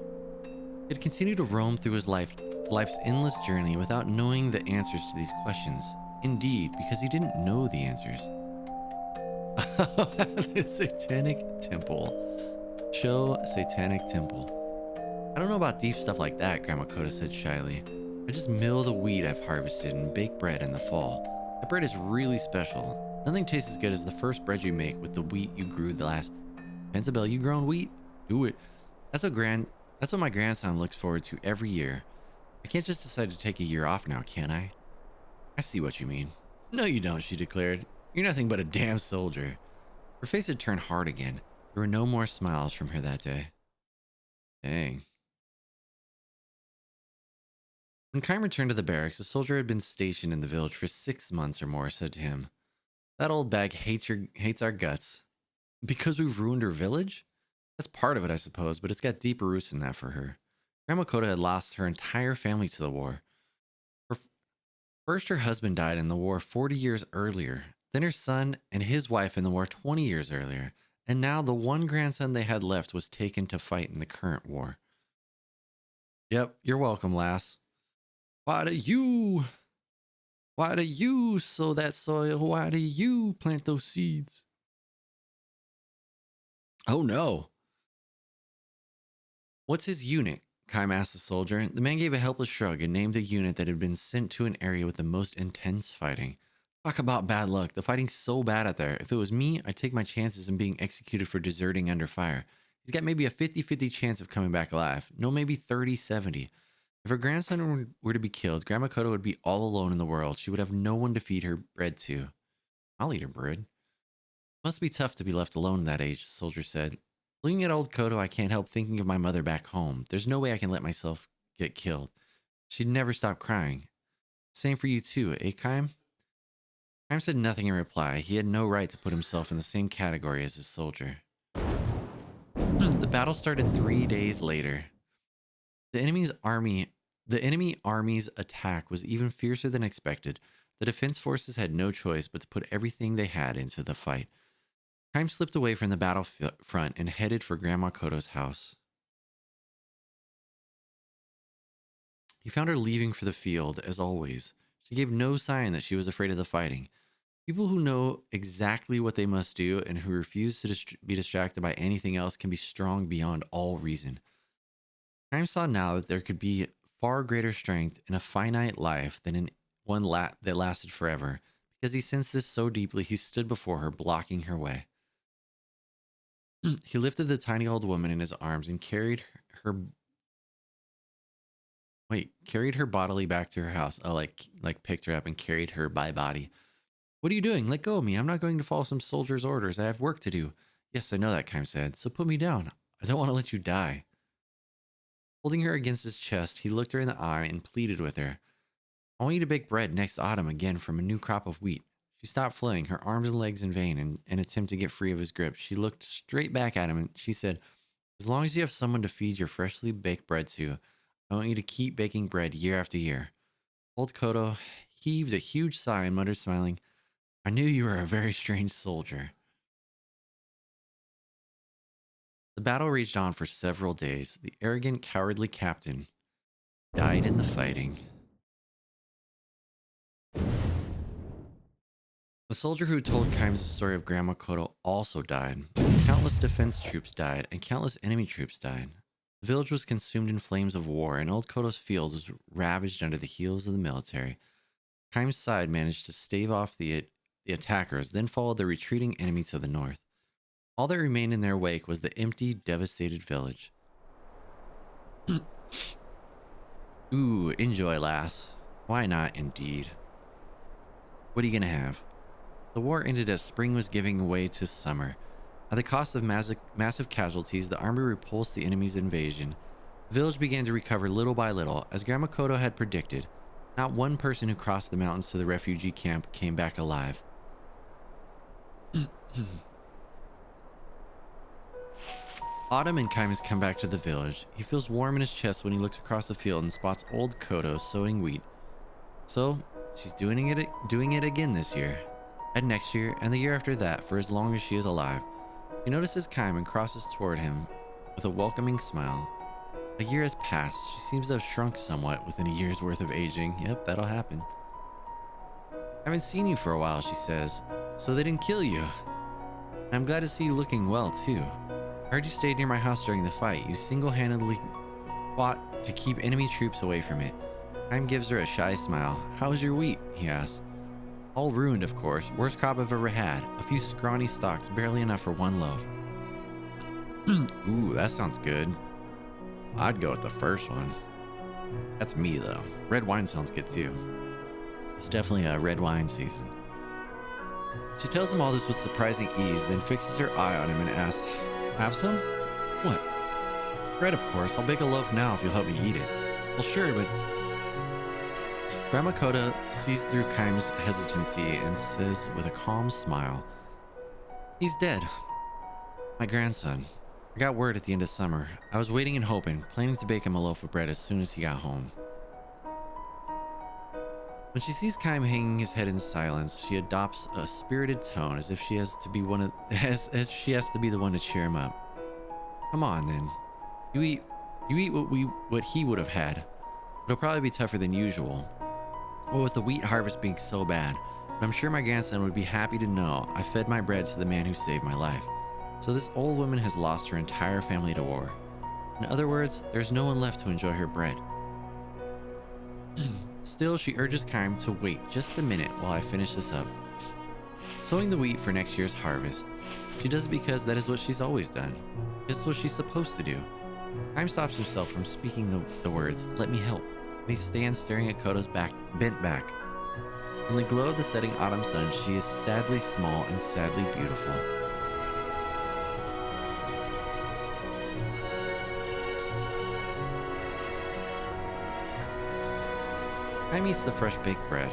He had continued to roam through his life's endless journey without knowing the answers to these questions. Indeed, because he didn't know the answers. The Satanic Temple. Show Satanic Temple. I don't know about deep stuff like that, Grandma Koda said shyly. I just mill the wheat I've harvested and bake bread in the fall. That bread is really special. Nothing tastes as good as the first bread you make with the wheat you grew the last. Pensabel, you grown wheat? Do it. That's what my grandson looks forward to every year. I can't just decide to take a year off now, can I? I see what you mean. No, you don't, she declared. You're nothing but a damn soldier. Her face had turned hard again. There were no more smiles from her that day. Dang. When Kaim returned to the barracks, a soldier who had been stationed in the village for 6 months or more said to him, "That old bag hates our guts. Because we've ruined her village? That's part of it, I suppose, but it's got deeper roots than that for her. Grandma Koda had lost her entire family to the war. First, her husband died in the war 40 years earlier, then her son and his wife in the war 20 years earlier, and now the one grandson they had left was taken to fight in the current war." Yep, you're welcome, lass. Why do you sow that soil? Why do you plant those seeds? Oh no. What's his unit? Kaim asked the soldier. The man gave a helpless shrug and named a unit that had been sent to an area with the most intense fighting. Talk about bad luck. The fighting's so bad out there. If it was me, I'd take my chances in being executed for deserting under fire. He's got maybe a 50-50 chance of coming back alive. No, maybe 30-70. If her grandson were to be killed, Grandma Koto would be all alone in the world. She would have no one to feed her bread to. I'll eat her bread. Must be tough to be left alone at that age, the soldier said. Looking at old Koto, I can't help thinking of my mother back home. There's no way I can let myself get killed. She'd never stop crying. Same for you too, eh, Kaim? Kaim said nothing in reply. He had no right to put himself in the same category as his soldier. The battle started 3 days later. The enemy's army The enemy army's attack was even fiercer than expected. The defense forces had no choice but to put everything they had into the fight. Time slipped away from the battlefront and headed for Grandma Koto's house. He found her leaving for the field, as always. She gave no sign that she was afraid of the fighting. People who know exactly what they must do and who refuse to be distracted by anything else can be strong beyond all reason. Time saw now that there could be far greater strength in a finite life than in one that lasted forever. Because he sensed this so deeply, he stood before her, blocking her way. He lifted the tiny old woman in his arms and carried her bodily back to her house. Oh, like picked her up and carried her by body. What are you doing? Let go of me. I'm not going to follow some soldier's orders. I have work to do. Yes, I know that, Kaim said. So put me down. I don't want to let you die. Holding her against his chest, he looked her in the eye and pleaded with her. I want you to bake bread next autumn again from a new crop of wheat. She stopped flailing, her arms and legs in vain, in an attempt to get free of his grip. She looked straight back at him and she said, as long as you have someone to feed your freshly baked bread to, I want you to keep baking bread year after year. Old Koto heaved a huge sigh and muttered, smiling, I knew you were a very strange soldier. The battle raged on for several days. The arrogant, cowardly captain died in the fighting. The soldier who told Kaim's story of Grandma Koto also died. Countless defense troops died, and countless enemy troops died. The village was consumed in flames of war, and Old Koto's field was ravaged under the heels of the military. Kaim's side managed to stave off the attackers, then followed the retreating enemy to the north. All that remained in their wake was the empty, devastated village. Ooh, enjoy, lass. Why not, indeed? What are you gonna have? The war ended as spring was giving way to summer. At the cost of massive casualties, the army repulsed the enemy's invasion. The village began to recover little by little, as Grandma Koto had predicted. Not one person who crossed the mountains to the refugee camp came back alive. Autumn and Kaim has come back to the village. He feels warm in his chest when he looks across the field and spots old Koto sowing wheat. So, she's doing it again this year. And next year, and the year after that, for as long as she is alive. She notices Kaim and crosses toward him with a welcoming smile. A year has passed. She seems to have shrunk somewhat within a year's worth of aging. Yep, that'll happen. I haven't seen you for a while, she says. So they didn't kill you. I'm glad to see you looking well, too. I heard you stayed near my house during the fight. You single-handedly fought to keep enemy troops away from it. Kaim gives her a shy smile. How's your wheat? He asks. All ruined, of course. Worst crop I've ever had. A few scrawny stalks, barely enough for one loaf. Ooh, that sounds good. I'd go with the first one. That's me, though. Red wine sounds good, too. It's definitely a red wine season. She tells him all this with surprising ease, then fixes her eye on him and asks, have some? What? Bread, of course. I'll bake a loaf now if you'll help me eat it. Well, sure, but... Grandma Koto sees through Kaim's hesitancy and says with a calm smile, he's dead. My grandson. I got word at the end of summer. I was waiting and hoping, planning to bake him a loaf of bread as soon as he got home. When she sees Kaim hanging his head in silence, she adopts a spirited tone as if she has to be as she has to be the one to cheer him up. Come on, then. You eat what he would have had. It'll probably be tougher than usual. Well, with the wheat harvest being so bad, but I'm sure my grandson would be happy to know I fed my bread to the man who saved my life. So this old woman has lost her entire family to war. In other words, there's no one left to enjoy her bread. Still, she urges Kaim to wait just a minute while I finish this up. Sowing the wheat for next year's harvest. She does it because that is what she's always done. It's what she's supposed to do. Kaim stops himself from speaking the words, let me help. And he stands staring at Koto's bent back. In the glow of the setting autumn sun, she is sadly small and sadly beautiful. Kaim eats the fresh baked bread.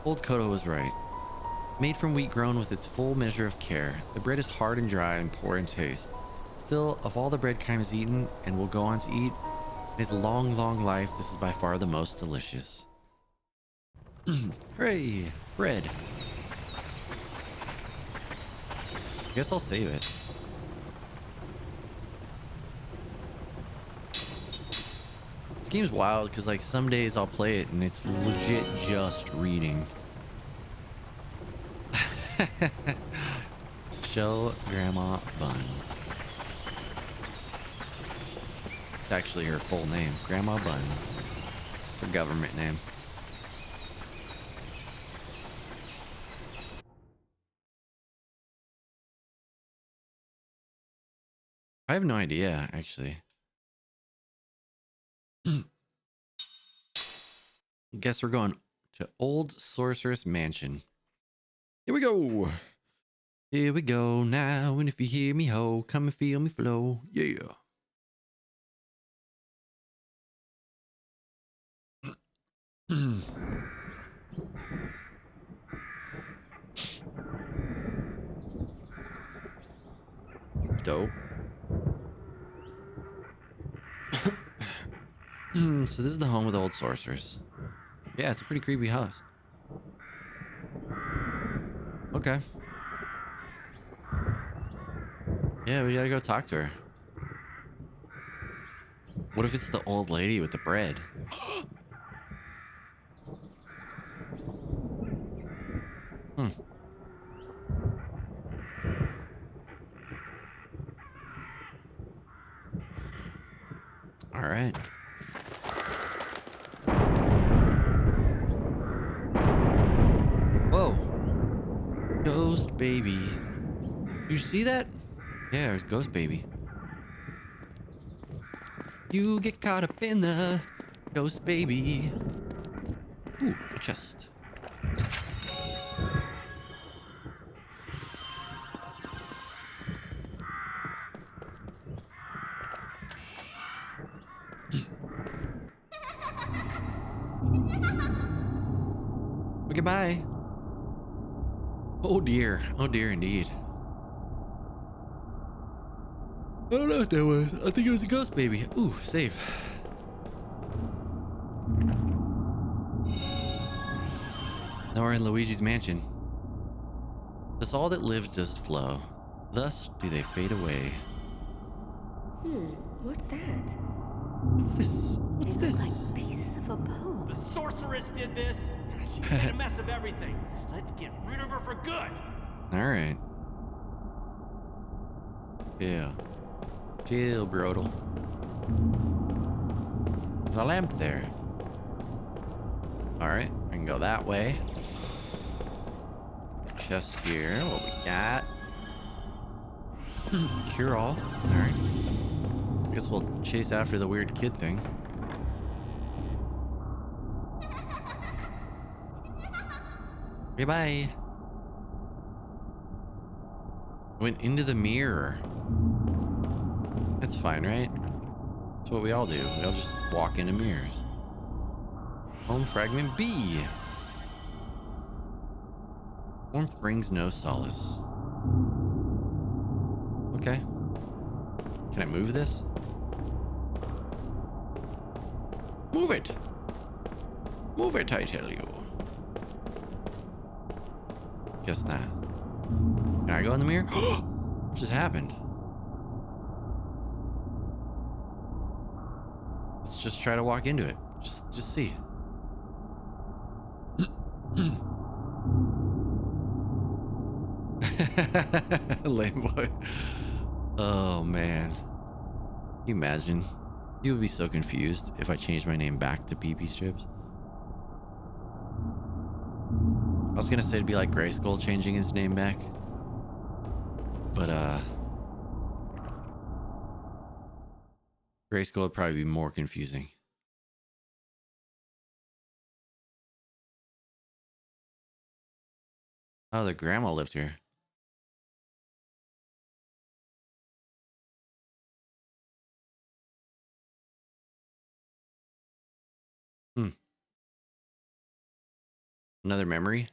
Old Koto was right. Made from wheat grown with its full measure of care, the bread is hard and dry and poor in taste. Still, of all the bread Kaim has eaten and will go on to eat, his long, long life, this is by far the most delicious. Hooray! Bread. I guess I'll save it. This game's wild because like some days I'll play it and it's legit just reading. Show Grandma Buns. It's actually her full name, Grandma Buns. Her government name. I have no idea, actually. Guess we're going to Old Sorceress Mansion. Here we go. Here we go now. And if you hear me ho, come and feel me flow. Yeah. Dope. So this is the home of the old sorcerers. Yeah, it's a pretty creepy house. Okay. Yeah, we gotta go talk to her. What if it's the old lady with the bread? All right. Whoa. Ghost baby. You see that? Yeah, there's Ghost baby. You get caught up in the Ghost baby. Ooh, a chest. Goodbye. Oh dear. Oh dear indeed. I don't know what that was. I think it was a ghost baby. Ooh, save. Now we're in Luigi's mansion. Thus all that lives does flow. Thus do they fade away. What's that? What's this? What's They look this? like pieces of a boat. The sorceress did this, and she made a mess of everything. Let's get rid of her for good. All right. Yeah. Chill, Brodel. There's a lamp there. All right, I can go that way. Chest here. What we got? Cure all. All right. I guess we'll chase after the weird kid thing. Goodbye. Went into the mirror. That's fine, right? That's what we all do. We all just walk into mirrors. Home fragment B. Warmth brings no solace. Okay. Can I move this? Move it! Move it, I tell you. Guess not. Can I go in the mirror? What just happened? Let's just try to walk into it. Just see. Lame boy. Oh man. Can you imagine? You would be so confused if I changed my name back to PP Strips. I was gonna say it'd be like Grayskull changing his name back. But Grayskull would probably be more confusing. Oh, the grandma lived here. Another memory?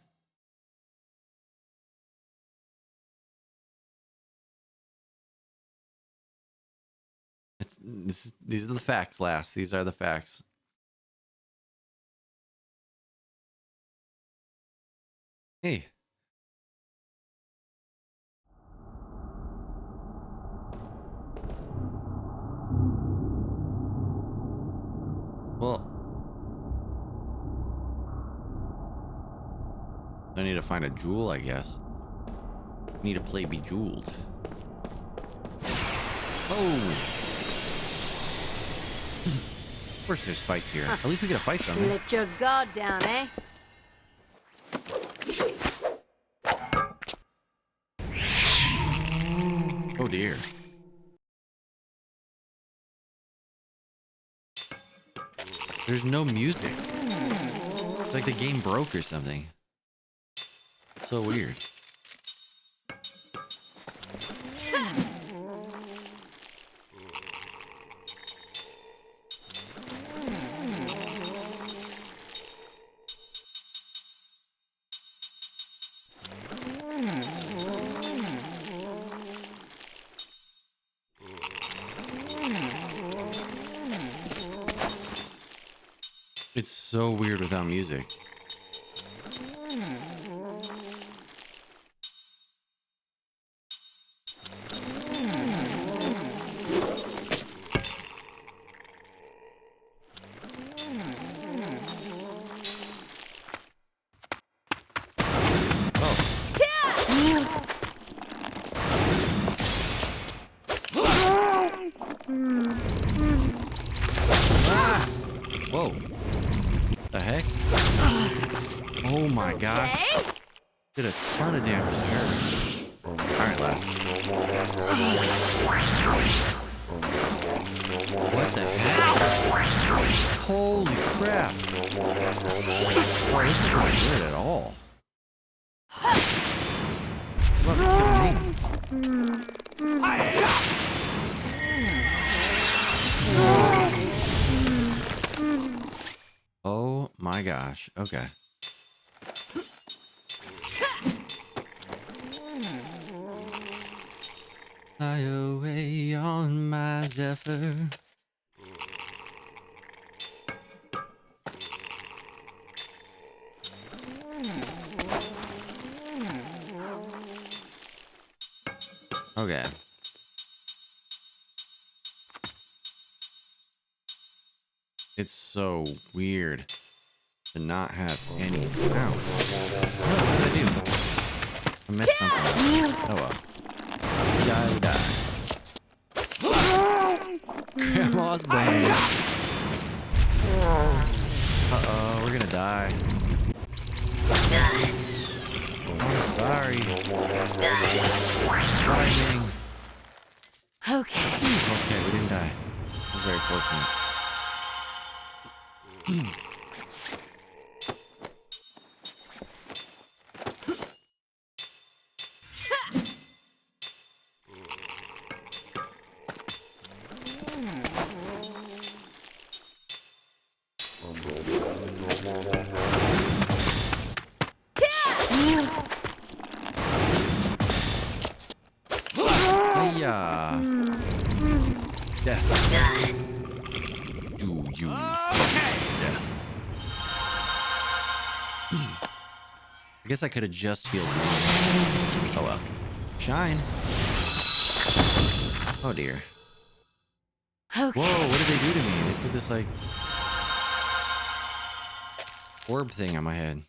These are the facts, lass. These are the facts. Hey. Well, I need to find a jewel, I guess. Need to play Bejeweled. Oh! Of course there's fights here. At least we get to fight something. Let your guard down, eh? Oh dear. There's no music. It's like the game broke or something. It's so weird. It's so weird without music. Whoa. The heck? Oh my gosh. Did a ton of damage to her. Alright, lass. What the heck? Holy crap. Oh, this is not good at all. What kill me? Oh my gosh. Okay. Fly away on my Zephyr. Okay. It's so weird to not have any sound. What did I do? I messed something up. Oh well. Die, die. Grandma's bang. Uh-oh, we're gonna die. I'm sorry. Sorry, Ming. Okay. Okay, we didn't die. That was very fortunate. Hiya. Death. You. Death. I guess I could have just healed me. Oh well. Shine. Oh dear. Okay. Whoa, what did they do to me? They put this like orb thing on my head.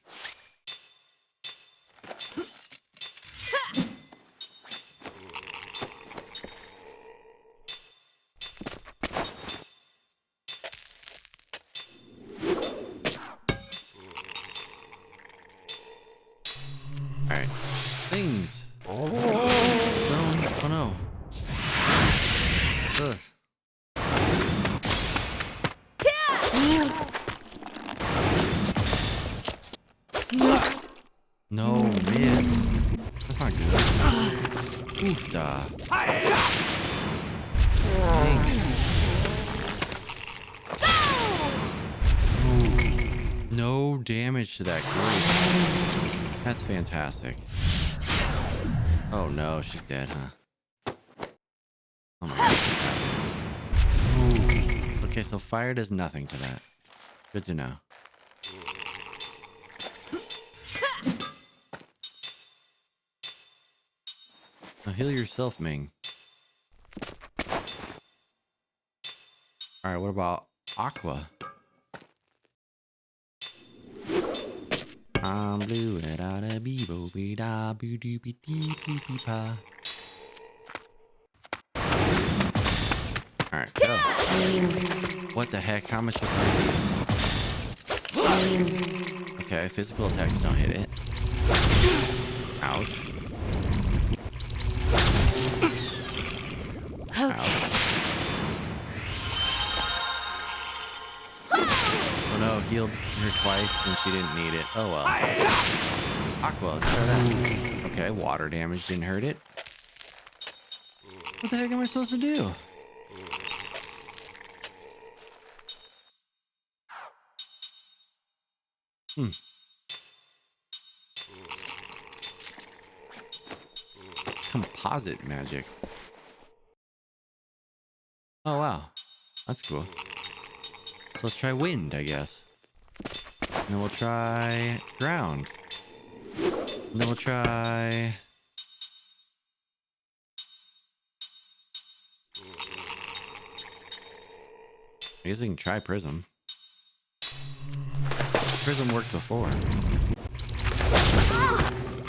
Alright. Things. Stone. Oh no. Ugh. No, miss. That's not good. Oof da. No damage to that group. That's fantastic. Oh no, she's dead, huh? Oh my god, what's happening? Okay, so fire does nothing to that. Good to know. Now heal yourself, Ming. Alright, what about Aqua? I'm blue and out of beebo be da boo doo be dee boo be pa. Alright, go. What the heck? How much was these? Okay, physical attacks don't hit it. Ouch. Ouch. Oh no, healed her twice and she didn't need it. Oh well. Aqua, let's try that. Okay, water damage didn't hurt it. What the heck am I supposed to do? Composite magic. Oh wow, that's cool. So let's try wind, I guess. And then we'll try ground. And then we'll try... I guess we can try prism. Prism worked before.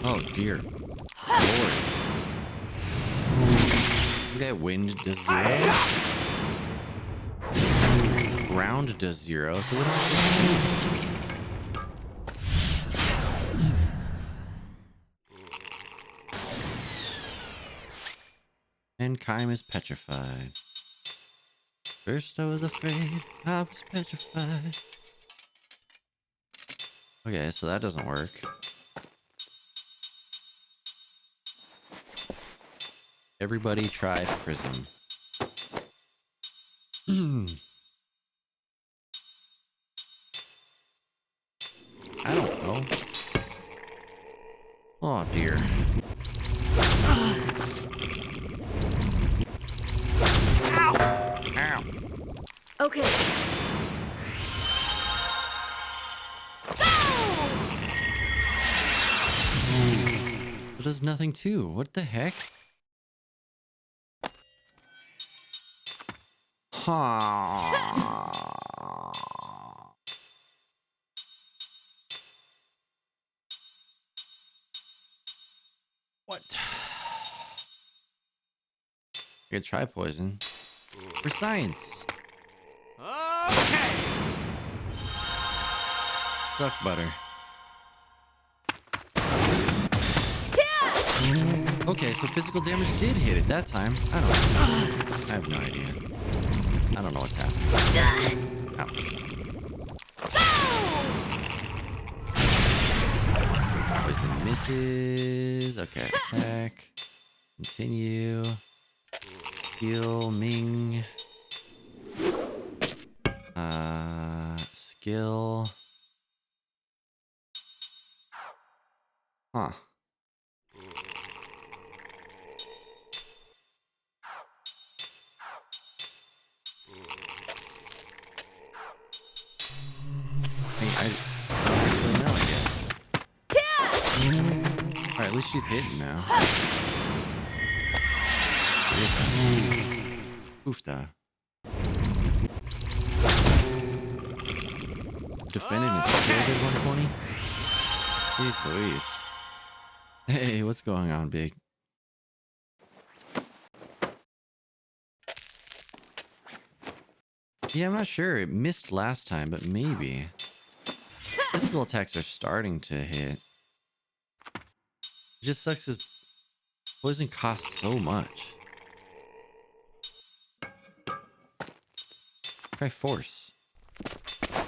Oh dear Lord. That wind does 0. Ground does 0, so what do I do? And Kaim is petrified. First I was afraid, I was petrified. Okay, so that doesn't work. Everybody try prism. I don't know. Oh dear. Ow! Ow! Okay. It does nothing too. What the heck? What? I could try poison. For science. Okay. Suck butter. Okay, so physical damage did hit it that time. I don't know. I have no idea. I don't know what's happening. Ouch. Poison misses. Okay, attack. Continue. Heal Ming. Skill. Huh. I don't actually know, I guess. Alright, at least she's hitting now. Oofta. Defendant is still at 120? Jeez Louise. Hey, what's going on, Big? Yeah, I'm not sure. It missed last time, but maybe. Physical attacks are starting to hit. It just sucks as poison costs so much. Try force.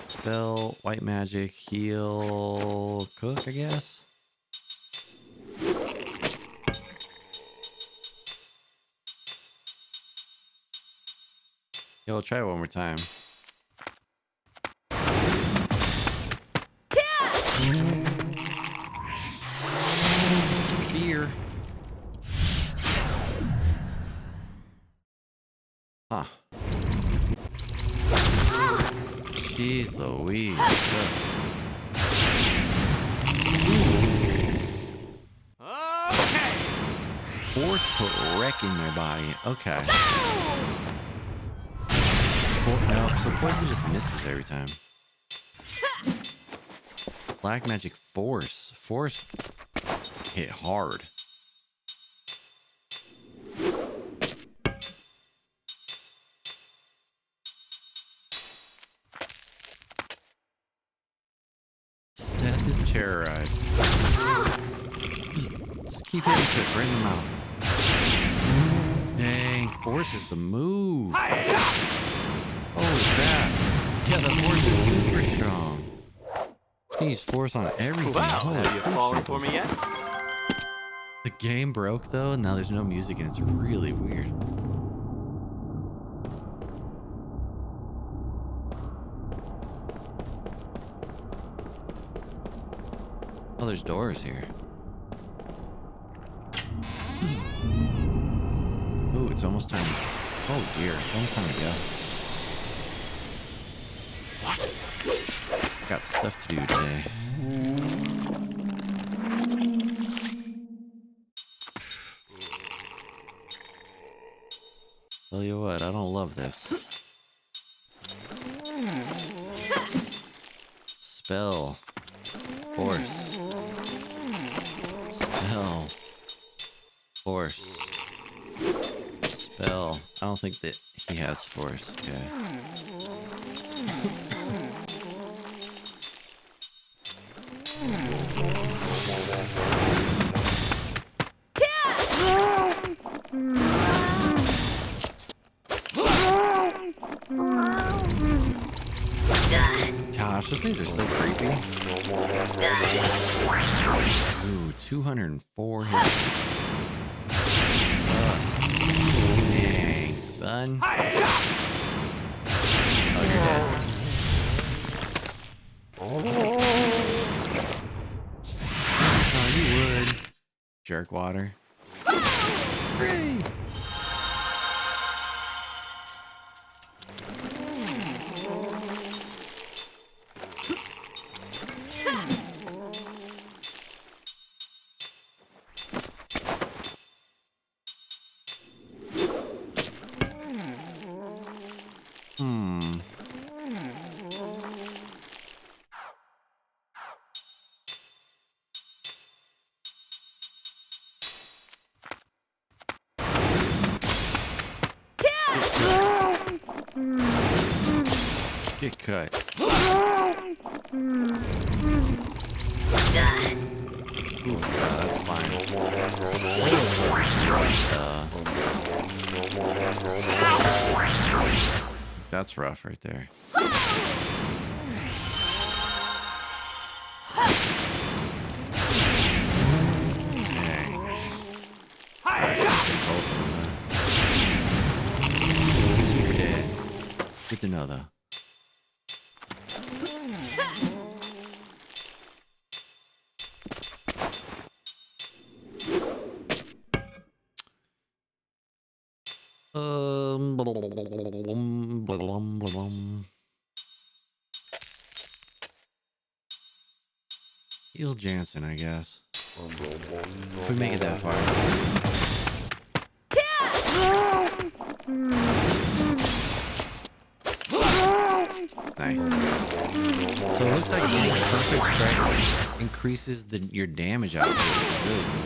Spell, white magic, heal, cook, I guess. Yeah, we'll try it one more time. Fear. Huh. Jeez Louise. Okay. Force put wreck in their body. Okay. No, so poison just misses every time. Black magic force. Force hit hard. Seth is terrorized. Just keep hitting it right in the mouth. Dang, force is the move. Holy crap. Yeah, the force is super strong. You use force on everything. Well, Holy have you crap. fallen for me yet? The game broke though, and now there's no music and it's really weird. Oh, there's doors here. Ooh, it's almost time. Oh dear, it's almost time to go. What? Got stuff to do today. Tell you what, I don't love this. Spell. Force. Spell. Force. Spell. I don't think that he has force. Okay. Gosh, those things are so creepy. Ooh, 204 hits. Dang, son. Oh, you're dead. Oh, you would. Jerk water. Hooray! Get cut. Ooh, that's fine. That's rough right there. Dang. Super dead. Good to know though. Heal Jansen, I guess. If we make it that far. Nice. So it looks like getting perfect strikes increases your damage output. It's really cool.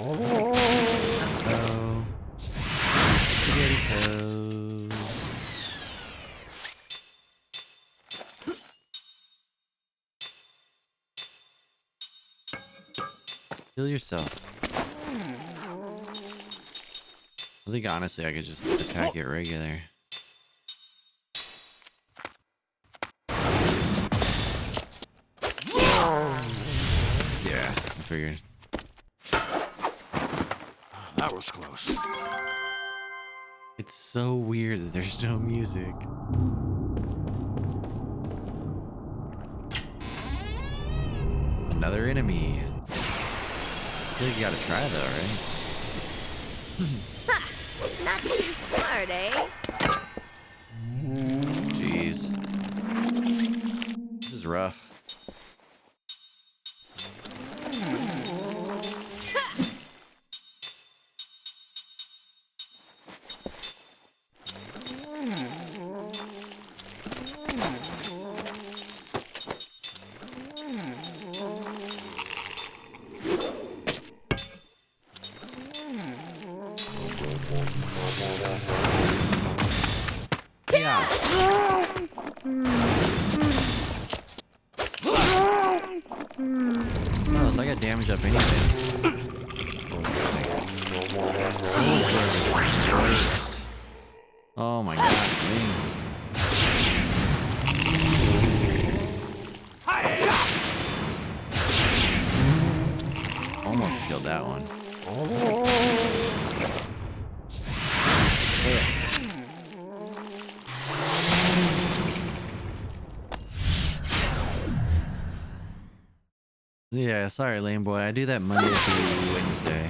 Uh-oh. Spaghetti toes. Heal yourself. I think honestly I could just attack it regular. Yeah, I figured. That was close. It's so weird that there's no music. another enemy. I feel like you gotta try though, right? Not too smart, eh? Jeez. This is rough. Yeah. Oh, so I got damage up anyways. Oh my god, man. Almost killed that one. Yeah, sorry, lame boy. I do that Monday through Wednesday.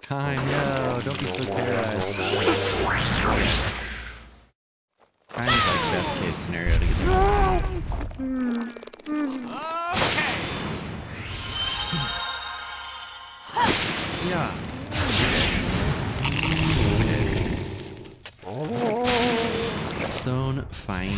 Kime, no, don't be so terrorized. Kime is like best case scenario to get the Yeah. Stone, fine.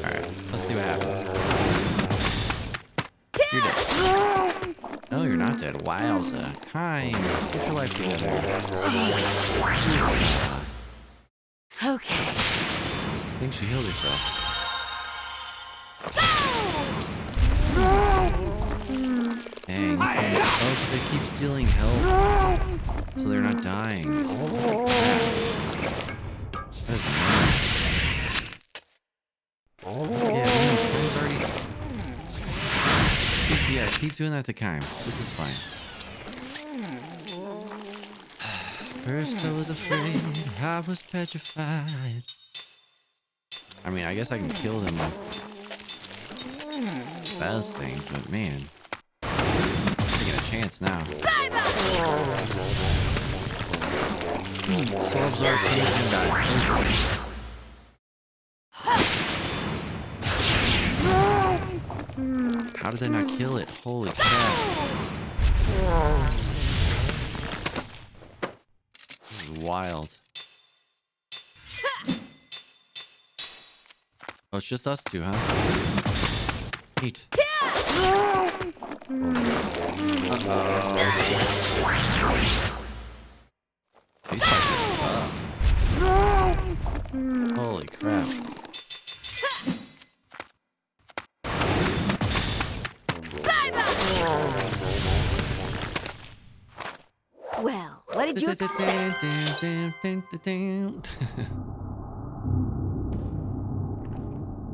Alright, let's see what happens. You're dead. No, you're not dead. Wowza. Kime, get your life together. Okay. I think she healed herself. Dang, this thing, oh, because they keep stealing health. So they're not dying. Holy crap. That is annoying. Yeah, Kime's already... Yeah, keep doing that to Kime. This is fine. First I was afraid, I was petrified. I mean, I guess I can kill them with those things, but man, I'm taking a chance now. Soul absorb, finish, and die. How did they not kill it? Holy crap. This is wild. Oh, it's just us two, huh? Neat. Uh-oh. These fights are tough. Holy crap. Well, what did you expect?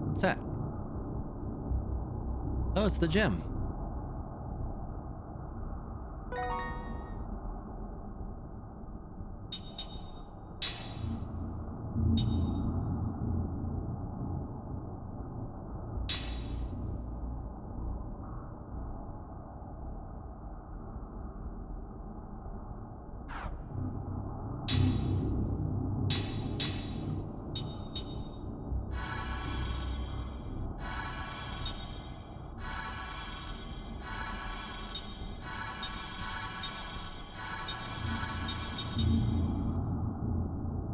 What's that? Oh, it's the gem.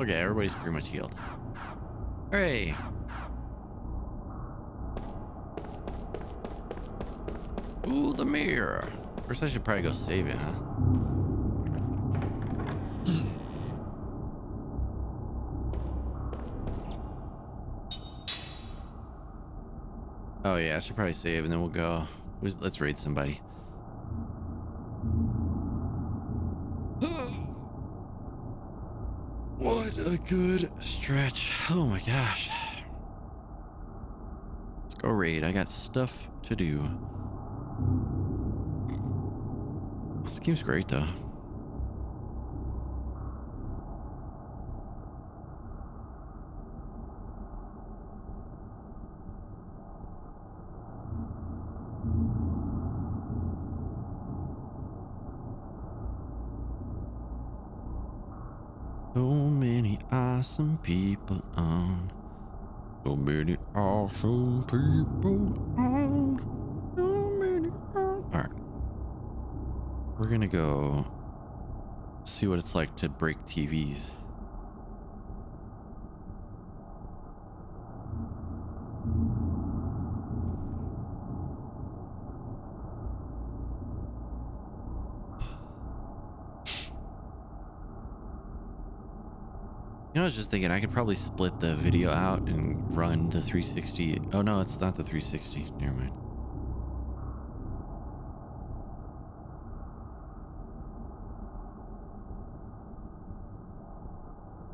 Okay, everybody's pretty much healed. Hooray! Ooh, the mirror. First, I should probably go save it, huh? Oh yeah, I should probably save and then we'll go. Let's raid somebody. What a good stretch. Oh my gosh. Let's go raid. I got stuff to do. This game's great though. So many awesome people on. So many awesome people on. So many awesome. Alright. We're gonna go see what it's like to break TVs. You know, I was just thinking I could probably split the video out and run the 360. Oh no, it's not the 360. Never mind.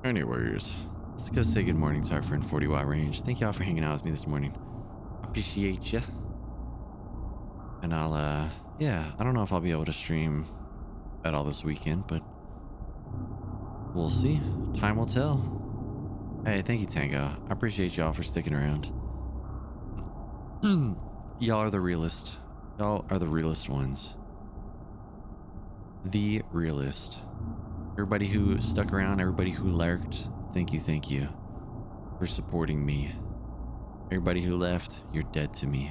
Anyways, let's go say good morning to our friend 40 Watt Range. Thank y'all for hanging out with me this morning. Appreciate ya. And I'll, yeah, I don't know if I'll be able to stream at all this weekend, but we'll see. Time will tell. Hey, thank you, Tango. I appreciate y'all for sticking around. Y'all are the realest. Y'all are the realest ones. The realest. Everybody who stuck around, everybody who lurked, thank you for supporting me. Everybody who left, you're dead to me.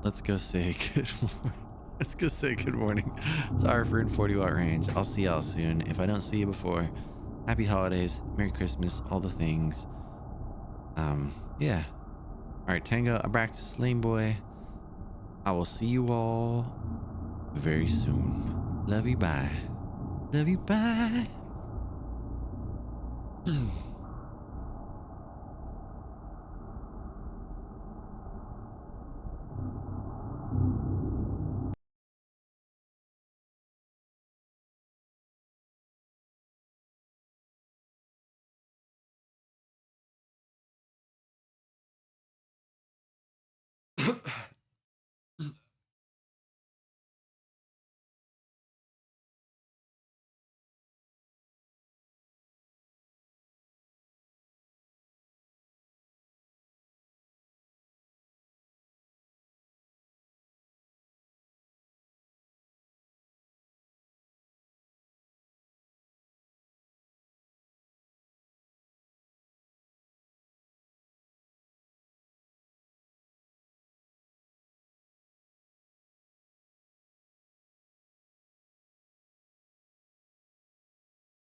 Let's go say good morning. Let's go say good morning to our friend 40 Watt Range. I'll see y'all soon. If I don't see you before, happy holidays, Merry Christmas, all the things. Yeah. All right, Tango, Abraxas, Lame Boy. I will see you all very soon. Love you, bye. Love you, bye.